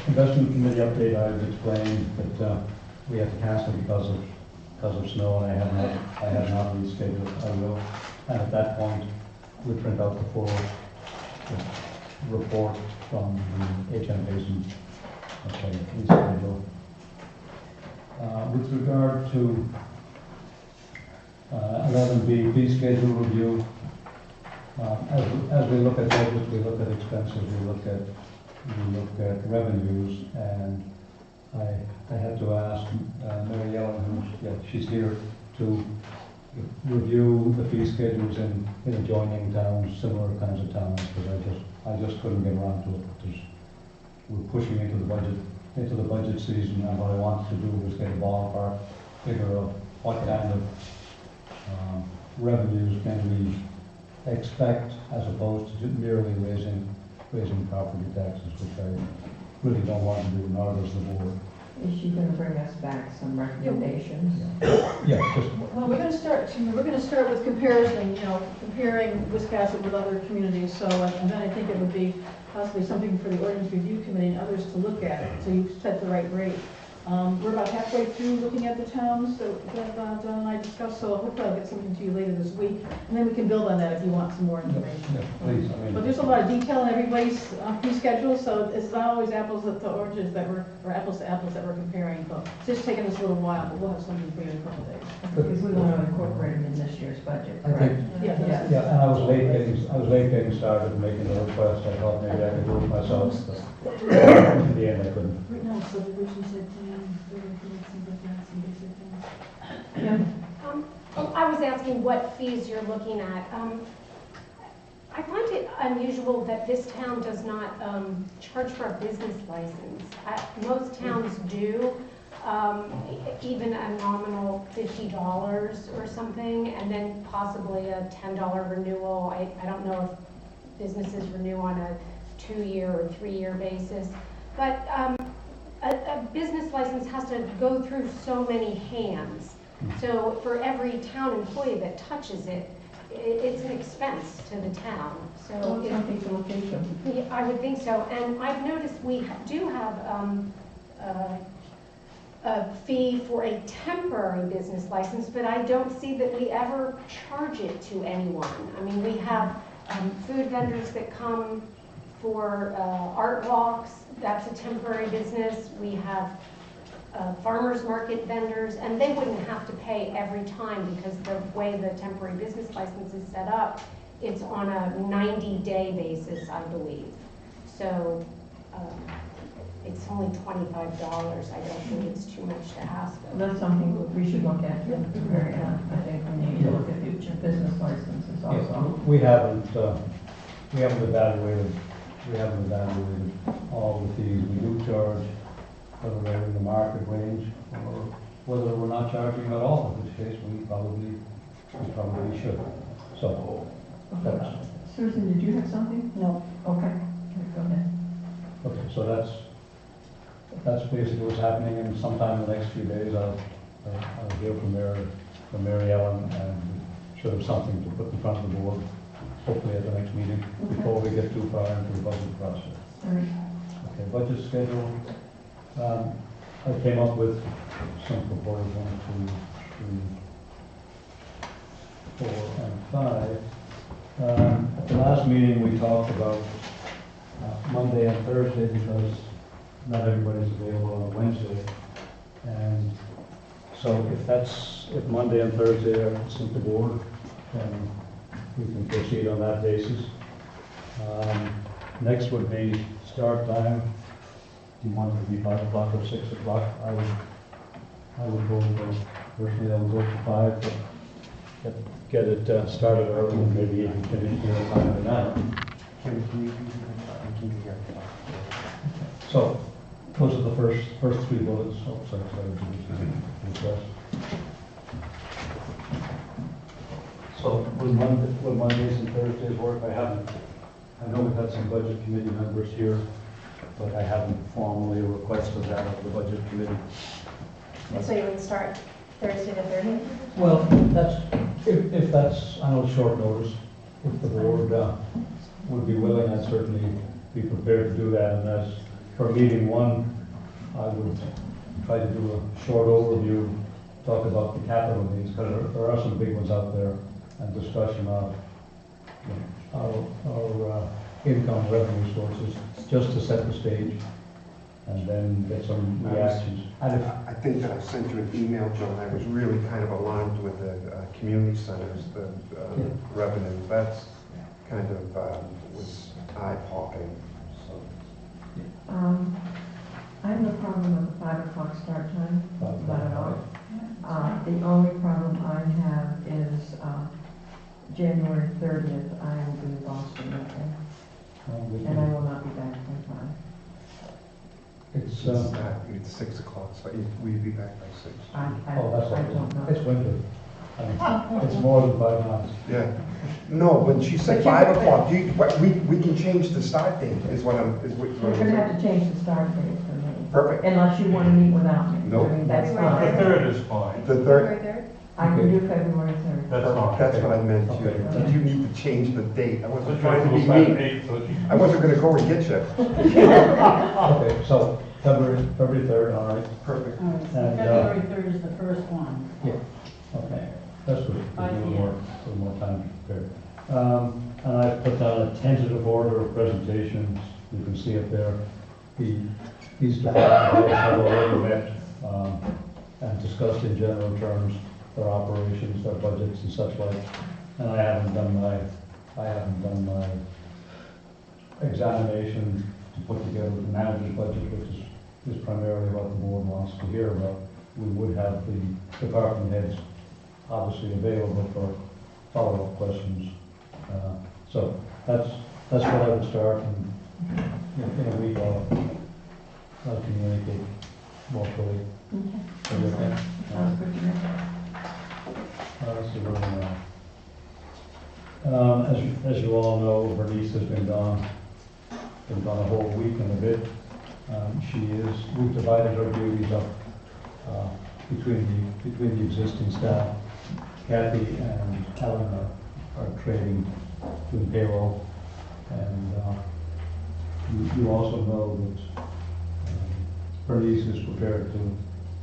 Speaker 8: investment committee update, I've explained that we had to cancel because of snow, and I have not rescheduled. I will, and at that point, we print out the full report from the HM Basin. Okay, reschedule. With regard to 11B, fee schedule review, as we look at budgets, we look at expenses, we look at revenues, and I had to ask Mary Ellen, she's here, to review the fee schedules in adjoining towns, similar kinds of towns, because I just couldn't get around to it. We're pushing into the budget season, and what I wanted to do was get a ballpark figure of what kind of revenues can we expect, as opposed to merely raising property taxes, which I really don't want to do, nor does the board.
Speaker 1: Is she gonna bring us back some recommendations?
Speaker 8: Yeah, just,
Speaker 6: Well, we're gonna start with comparison, comparing Wiscasset with other communities, so, and then I think it would be possibly something for the ordinance review committee and others to look at, so you set the right rate. We're about halfway through looking at the towns that Don and I discussed, so hopefully I'll get something to you later this week, and then we can build on that if you want some more information.
Speaker 8: yeah, please,
Speaker 6: But there's a lot of detail in everybody's fee schedule, so it's not always apples to oranges or apples to apples that we're comparing. So it's just taking us a little while, but we'll have something for you in a couple of days.
Speaker 1: Because we want to incorporate them in this year's budget,
Speaker 8: I
Speaker 1: correct?
Speaker 8: think,
Speaker 6: Yeah.
Speaker 8: yeah, and I was late getting started making the request. I thought maybe I could do it myself, but in the end I couldn't.
Speaker 6: Right now, subdivision said, things like that, some basic things.
Speaker 1: Yeah.
Speaker 7: I was asking what fees you're looking at. I find it unusual that this town does not charge for a business license. Most towns do, even a nominal $50 or something, and then possibly a $10 renewal. I don't know businesses renew on a 2-year or 3-year basis. But a business license has to go through so many hands. So for every town employee that touches it, it's an expense to the town. So
Speaker 1: Some people will think so.
Speaker 7: yeah, I would think so. And I've noticed we do have a fee for a temporary business license, but I don't see that we ever charge it to anyone. I mean, we have food vendors that come for art walks, that's a temporary business. We have farmers market vendors, and they wouldn't have to pay every time because the way the temporary business license is set up, it's on a 90-day basis, I believe. So it's only $25. I don't think it's too much to ask of.
Speaker 1: That's something that we should look at at the very end. I think we need to look at future business licenses also.
Speaker 8: We haven't evaluated all the fees. We do charge, whether they're in the market range or whether we're not charging at all, in which case we probably should. So, that's,
Speaker 1: Susan, did you have something?
Speaker 12: No.
Speaker 1: Okay, go ahead.
Speaker 8: okay, so that's basically what's happening, and sometime in the next few days I'll hear from Mary Ellen, and we should have something to put in front of the board, hopefully at the next meeting, before we get too far into the budget process.
Speaker 1: All right.
Speaker 8: Okay, budget schedule. I came up with some proposals, 1, 2, 3, 4, and 5. At the last meeting, we talked about Monday and Thursday because not everybody's available on Wednesday. And so if Monday and Thursday are suit the board, then we can proceed on that basis. Next would be start time. Do you want it to be 5 o'clock or 6 o'clock? I would go personally, I would go for 5, but get it started early and maybe even finish here at 5 or 9. So, those are the first 3 bullets. Oh, sorry. So, will Mondays and Thursdays work? I know we've had some budget committee members here, but I haven't formally requested that of the budget committee.
Speaker 13: And so you would start Thursday the 30th?
Speaker 8: Well, if that's, I know, short notice, if the board would be willing, I'd certainly be prepared to do that. And as for meeting 1, I would try to do a short overview, talk about the capital needs, because there are some big ones out there, and discussion of our income revenue sources, just to set the stage, and then get some reactions.
Speaker 15: I think that I sent you an email, Joan. I was really kind of alarmed with the community centers, the revenue. That's kind of was eye-popping. So.
Speaker 1: I have no problem with the 5 o'clock start time, not at all. The only problem I have is January 30th, I will be in Boston that day. And I will not be back by 5.
Speaker 15: It's 6 o'clock, so will you be back by 6?
Speaker 1: I
Speaker 8: don't
Speaker 1: know.
Speaker 8: It's winter. It's more than 5 months.
Speaker 15: Yeah. No, when she said 5 o'clock, we can change the start date, is what I'm.
Speaker 1: We're going to have to change the start date for me.
Speaker 15: Perfect.
Speaker 1: Unless you want to meet without me.
Speaker 15: Nope.
Speaker 1: I mean, that's
Speaker 3: The
Speaker 1: fine.
Speaker 3: 3rd is fine.
Speaker 15: The 3rd.
Speaker 1: I can do February 3rd.
Speaker 3: That's fine.
Speaker 15: That's what I meant too.
Speaker 8: Okay.
Speaker 15: But you need to change the date. I wasn't
Speaker 3: So
Speaker 15: trying to be
Speaker 3: we'll
Speaker 15: mean.
Speaker 3: 8, so
Speaker 15: I wasn't going to go and get you.
Speaker 8: Okay, so February 3rd, all right.
Speaker 15: Perfect.
Speaker 8: And,
Speaker 2: February 3rd is the first one.
Speaker 8: Yeah, okay, that's good. Give me a little more time to prepare. And I've put down a tentative order of presentations. You can see it there. These department heads have already met and discussed in general terms their operations, their budgets and such like. And I haven't done my examination to put together the manager's budget, which is primarily what the board wants to hear about. We would have the department heads obviously available for follow-up questions. So that's what I would start, and in a week I'll communicate more fully.
Speaker 1: Sounds good to me.
Speaker 8: Let's see where we are. As you all know, Bernice has been gone a whole week and a bit. We've divided her duties up between the existing staff. Kathy and Helen are trading, doing payroll. And you also know that Bernice is prepared to,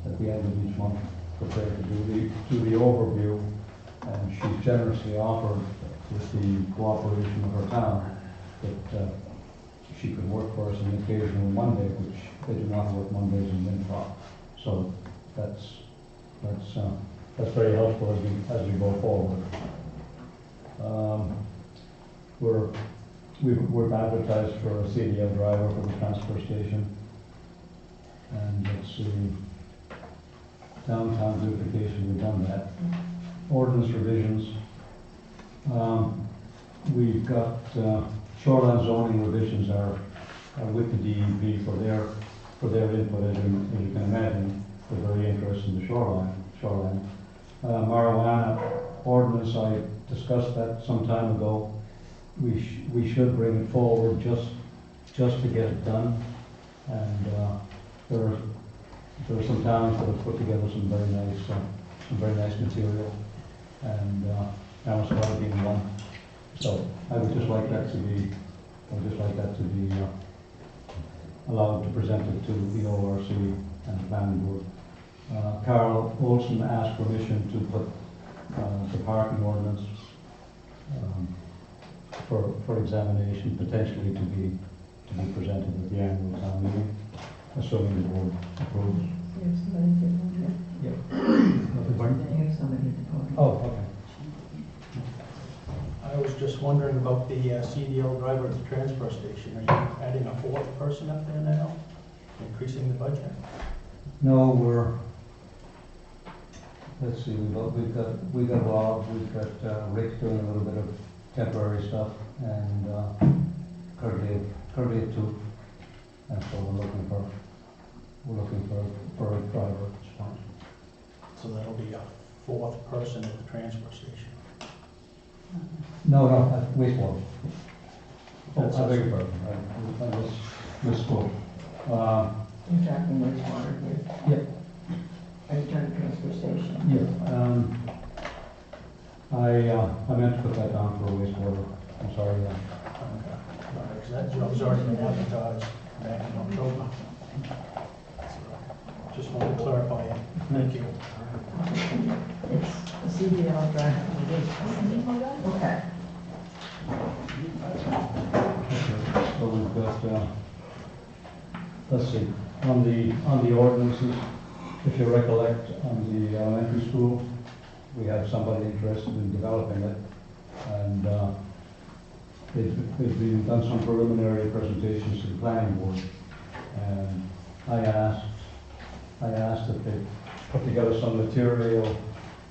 Speaker 8: at the end of each month, prepared to do the overview. And she's generously offered, with the cooperation of her town, that she could work for us an occasional Monday, which they do not work Mondays in Winthrop. So that's very helpful as we go forward. We're advertised for a CDL driver for the transfer station. And let's see, downtown beautification, we've done that. Ordinance revisions. We've got shoreline zoning revisions are with the DEP for their input, as you can imagine. They're very interested in the shoreline. Marijuana ordinance, I discussed that some time ago. We should bring it forward just to get it done. And there are some towns that have put together some very nice material, and Amherst being one. So I would just like that to be allowed to present it to the ORC and the planning board. Carl Olson asked permission to put the parking ordinance for examination, potentially to be presented at the annual town meeting, assuming the board approves.
Speaker 1: You have somebody at the podium?
Speaker 8: Yeah.
Speaker 1: You have somebody at the podium.
Speaker 8: Oh, okay.
Speaker 18: I was just wondering about the CDL driver at the transfer station. Are you adding a fourth person up there now? Increasing the budget?
Speaker 8: No, let's see, we've got Rob, we've got Rick doing a little bit of temporary stuff, and currently at 2. And so we're looking for a driver at this point.
Speaker 18: So that'll be a fourth person at the transfer station.
Speaker 8: No, wastewater. Oh, I beg your pardon, I misspoke.
Speaker 1: You're talking wastewater here.
Speaker 8: Yep.
Speaker 1: At the transfer station.
Speaker 8: Yeah, I meant to put that down for wastewater. I'm sorry.
Speaker 18: Because that job's already been advertised back in October. Just wanted to clarify it. Thank you.
Speaker 1: It's a CDL driver. Okay.
Speaker 8: So we've got, let's see, on the ordinances, if you recollect, on the elementary school, we have somebody interested in developing it, and they've done some preliminary presentations to the planning board, and I asked if they put together some material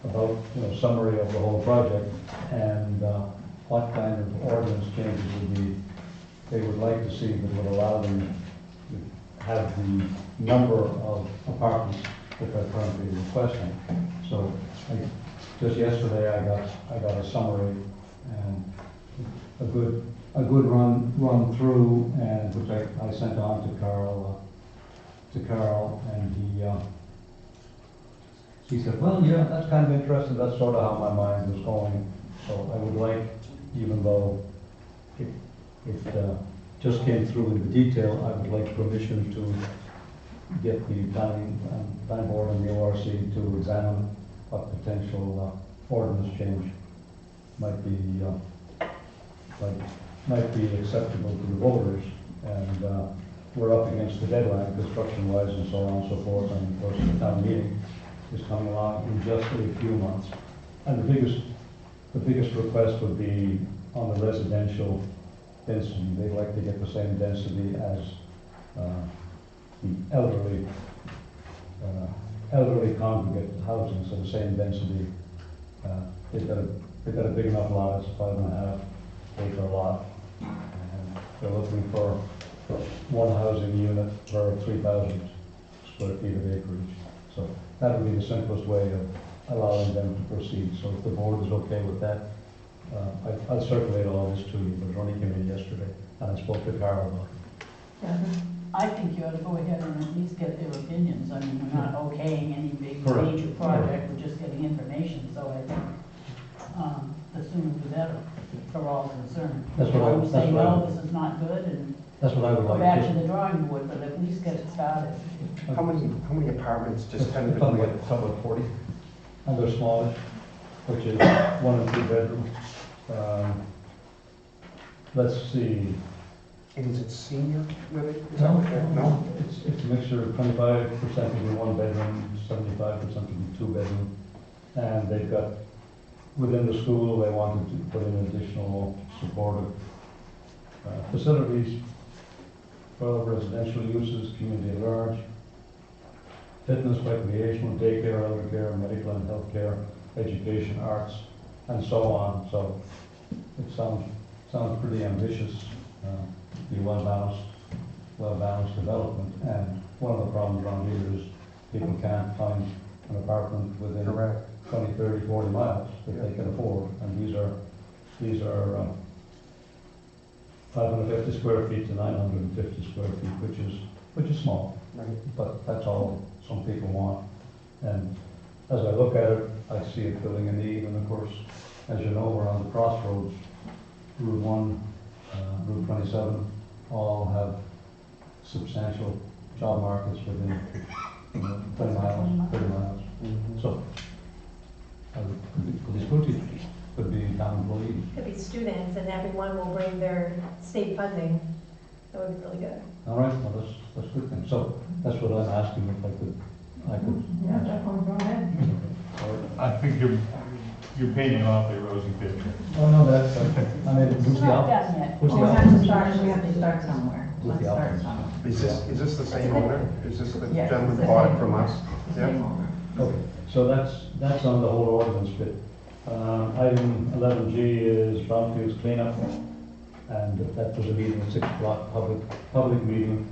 Speaker 8: about, summary of the whole project, and what kind of ordinance changes they would like to see that would allow them to have the number of apartments that they're currently requesting. So just yesterday I got a summary and a good run through, and which I sent on to Carl, and he said, well, yeah, that's kind of interesting. That's sort of how my mind was going. So I would like, even though it just came through in the detail, I would like permission to get the planning board and the ORC to examine what potential ordinance change might be acceptable to the voters. And we're up against the deadline, construction-wise and so on and so forth, and of course the town meeting is coming along in just a few months. And the biggest request would be on the residential density. They'd like to get the same density as the elderly congregate housing, so the same density. They've got a big enough lot, it's 5.5 acre lot. And they're looking for one housing unit per 3,000 square feet of acreage. So that would be the simplest way of allowing them to proceed. So if the board is okay with that, I'll circulate all this to you, but it only came in yesterday, and I spoke to Carol about it.
Speaker 2: I think you ought to go ahead and at least get their opinions. I mean, we're not okaying any big
Speaker 8: Correct.
Speaker 2: major project, we're just getting information, so I think, the sooner the better for all concerned.
Speaker 8: That's what I-
Speaker 2: Don't
Speaker 8: that's
Speaker 2: say,
Speaker 8: what I-
Speaker 2: no, this is not good, and
Speaker 8: That's what I would
Speaker 2: go
Speaker 8: like
Speaker 2: back
Speaker 8: to.
Speaker 2: to the drawing board, but at least get it started.
Speaker 15: How many apartments just
Speaker 8: It's
Speaker 15: tentatively?
Speaker 8: somewhat 40, and they're smallish, which is 1 and 2 bedroom. Let's see.
Speaker 15: And is it senior living? Is that
Speaker 8: No,
Speaker 15: what that-
Speaker 8: no, it's a mixture of 25% to be 1 bedroom, 75% to be 2 bedroom. And they've got, within the school, they wanted to put in additional supportive facilities for residential uses, community at large, fitness, recreational, daycare, elder care, medical and health care, education, arts, and so on. So it sounds pretty ambitious, be well-balanced development. And one of the problems around here is people can't find an apartment within 20, 30, 40 miles that they can afford. And these are 550 square feet to 950 square feet, which is small.
Speaker 15: Right.
Speaker 8: But that's all some people want. And as I look at it, I see it filling a need. And of course, as you know, we're on the crossroads. Route 1, Route 27, all have substantial job markets within 20 miles, 30 miles. So, could be school teachers, could be town employees.
Speaker 13: Could be students, and everyone will bring their state funding. That would be really good.
Speaker 8: All right, well, that's a good thing. So that's what I'm asking, if I could.
Speaker 1: Yeah, definitely, go ahead.
Speaker 3: I think you're painting an awfully rosy picture.
Speaker 8: Oh, no, that's, I mean, who's
Speaker 2: It's
Speaker 8: the
Speaker 2: not
Speaker 8: op?
Speaker 2: done yet.
Speaker 8: Who's the
Speaker 1: We
Speaker 8: op?
Speaker 1: have to start somewhere.
Speaker 8: Who's
Speaker 1: Let's
Speaker 8: the
Speaker 1: start
Speaker 8: operator?
Speaker 1: somewhere.
Speaker 15: Is this the same owner? Is this the
Speaker 1: Yes,
Speaker 15: gentleman
Speaker 1: it's
Speaker 15: who
Speaker 1: the
Speaker 15: bought
Speaker 1: same
Speaker 15: it from
Speaker 1: owner.
Speaker 15: us?
Speaker 1: The
Speaker 15: Yeah.
Speaker 1: same owner.
Speaker 8: Okay, so that's on the whole ordinance bit. Item 11G is brownfields cleanup, and that was a meeting at 6 o'clock, public meeting.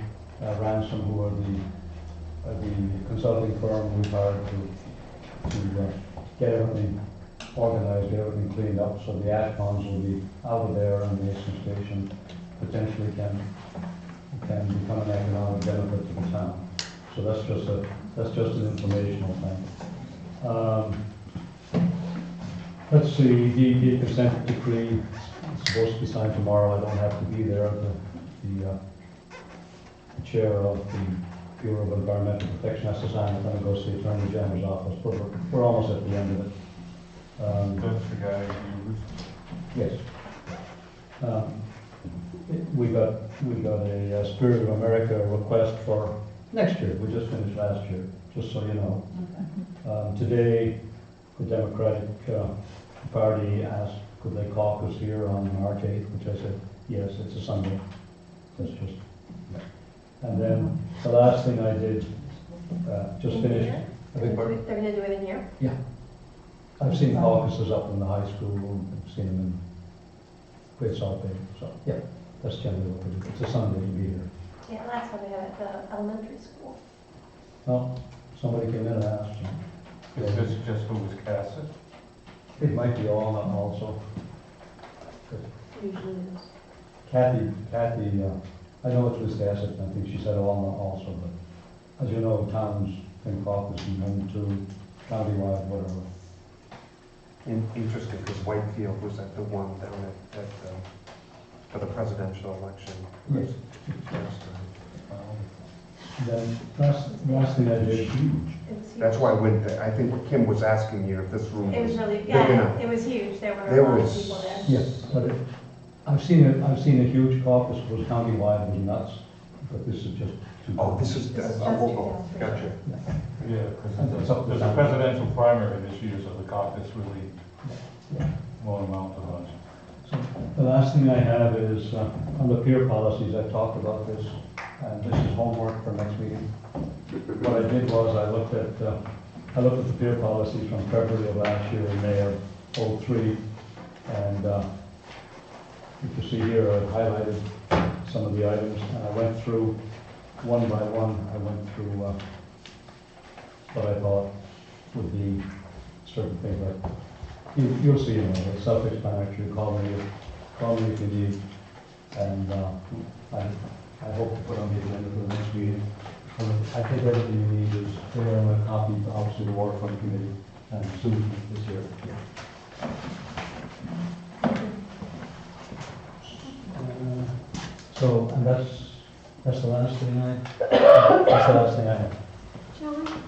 Speaker 8: Ransom, who are the consulting firm we've hired to get everything organized, get everything cleaned up, so the ash ponds will be out of there, and the Mason Station potentially can become an economic benefit to the town. So that's just an informational thing. Let's see, the consent decree is supposed to be signed tomorrow. I don't have to be there. The chair of the Bureau of Environmental Protection has to sign it, then it goes to the Attorney General's office, but we're almost at the end of it.
Speaker 3: That's the guy who
Speaker 8: Yes. We got a Spirit of America request for next year. We just finished last year, just so you know. Today, the Democratic Party asked, could they caucus here on March 8th, which I said, yes, it's a Sunday. That's just, and then the last thing I did, just
Speaker 13: In
Speaker 8: finished.
Speaker 13: here?
Speaker 8: I think
Speaker 13: They're gonna do it in here?
Speaker 8: Yeah. I've seen caucuses up in the high school, I've seen them in Great Salt Bay, so, yeah, that's generally what we do. It's a Sunday to be here.
Speaker 13: Yeah, that's what they had at the elementary school.
Speaker 8: Well, somebody came in and asked.
Speaker 3: is this just for WISCASSET?
Speaker 8: It might be all, not also.
Speaker 13: Usually it is.
Speaker 8: Kathy, I know it's WISCASSET, I think she said all, not also, but as you know, towns can caucus and then to countywide, whatever.
Speaker 15: Interesting, because Whitefield was at the one down at for the presidential election.
Speaker 8: Yes.
Speaker 15: Last time.
Speaker 8: Then, last thing I did.
Speaker 13: It was huge.
Speaker 15: That's why when, I think what Kim was asking you if this room
Speaker 13: It
Speaker 15: was
Speaker 13: was really,
Speaker 15: big
Speaker 13: yeah,
Speaker 15: enough.
Speaker 13: it was huge. There were
Speaker 15: There
Speaker 13: a lot of
Speaker 15: was-
Speaker 13: people there.
Speaker 8: Yes, but I've seen a huge caucus, it was countywide, it was nuts, but this is just two.
Speaker 15: Oh, this is
Speaker 13: This is
Speaker 15: a
Speaker 13: just
Speaker 15: local,
Speaker 13: 2003.
Speaker 15: gotcha.
Speaker 3: Yeah, because there's a presidential primary this year, so the caucus really won't amount to much.
Speaker 8: So the last thing I have is, on the peer policies, I talked about this, and this is homework for next meeting. What I did was, I looked at the peer policies from February of last year and May of '03, and if you see here, I've highlighted some of the items, and I went through, one by one, I went through what I thought would be certain things like You'll see it, it's self-explanatory, call me if you need. And I hope to put on the agenda for the next meeting. I think everything you need is there, and a copy, obviously, the waterfront committee, and Susan is here. So, and that's the last thing I have.
Speaker 7: John?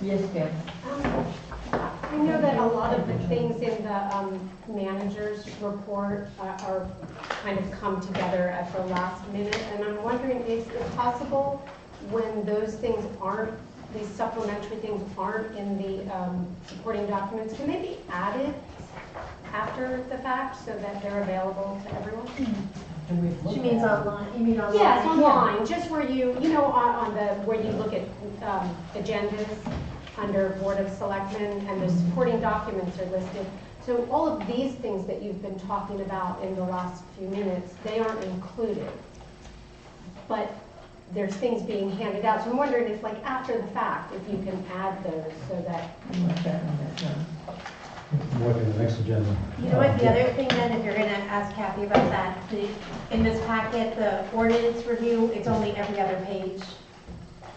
Speaker 1: Yes, Kim?
Speaker 7: I know that a lot of the things in the manager's report are kind of come together at the last minute, and I'm wondering, is it possible when those things aren't, these supplementary things aren't in the supporting documents, can they be added after the fact so that they're available to everyone?
Speaker 13: She means online, you mean online?
Speaker 7: Yes, online, just where you know, on the, where you look at agendas under Board of Selectmen, and the supporting documents are listed. So all of these things that you've been talking about in the last few minutes, they aren't included. But there's things being handed out. So I'm wondering if, like, after the fact, if you can add those so that.
Speaker 8: What in the next agenda?
Speaker 13: You know what, the other thing then, if you're gonna ask Kathy about that, in this packet, the ordinance review, it's only every other page.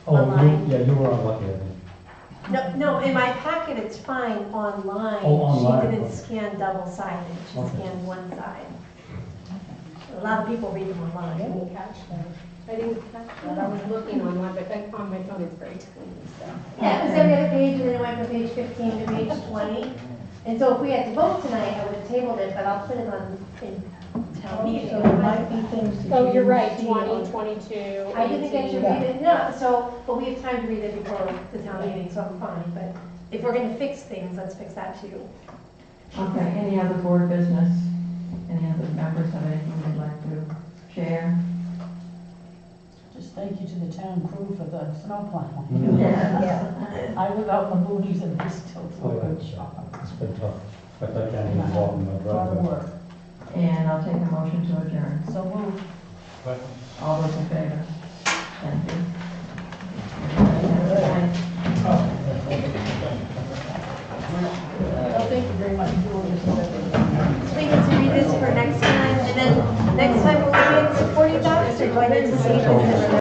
Speaker 8: Oh,
Speaker 13: Online.
Speaker 8: you were unlucky, I think.
Speaker 13: No, in my packet, it's fine online.
Speaker 8: Oh, online,
Speaker 13: She didn't
Speaker 8: okay.
Speaker 13: scan double sided, she
Speaker 8: Okay.
Speaker 13: scanned one side. A lot of people read them online.
Speaker 7: I didn't catch that. I didn't catch that. I was looking on one, but on my phone it's very tiny, so.
Speaker 13: Yeah, it was every other page, and then it went from page 15 to page 20. And so if we had to vote tonight, I would have tabled it, but I'll put it on in town meeting.
Speaker 11: So there might be things that
Speaker 7: Oh,
Speaker 11: you
Speaker 7: you're
Speaker 11: didn't
Speaker 7: right,
Speaker 11: see
Speaker 7: 20,
Speaker 11: on-
Speaker 7: 22,
Speaker 13: I didn't get to
Speaker 7: 18.
Speaker 13: read it, no, so, but we have time to read it before the town meeting, so I'm fine. But if we're gonna fix things, let's fix that too.
Speaker 1: Okay, any other board business? Any other members have anything they'd like to share?
Speaker 2: Just thank you to the town crew for the snow plow.
Speaker 1: Yeah.
Speaker 2: I live out in the boonies and they still do a good job.
Speaker 8: It's been tough, but I can't even walk in my
Speaker 2: Lot of
Speaker 8: driveway.
Speaker 2: work.
Speaker 1: And I'll take a motion to adjourn.
Speaker 2: So moved.
Speaker 3: But
Speaker 1: All those in favor? Thank you. Everybody have a good night.
Speaker 2: Well, thank you very much for doing this.
Speaker 13: So we need to read this for next time, and then next time we'll read supporting docs, or do I need to see if it's in the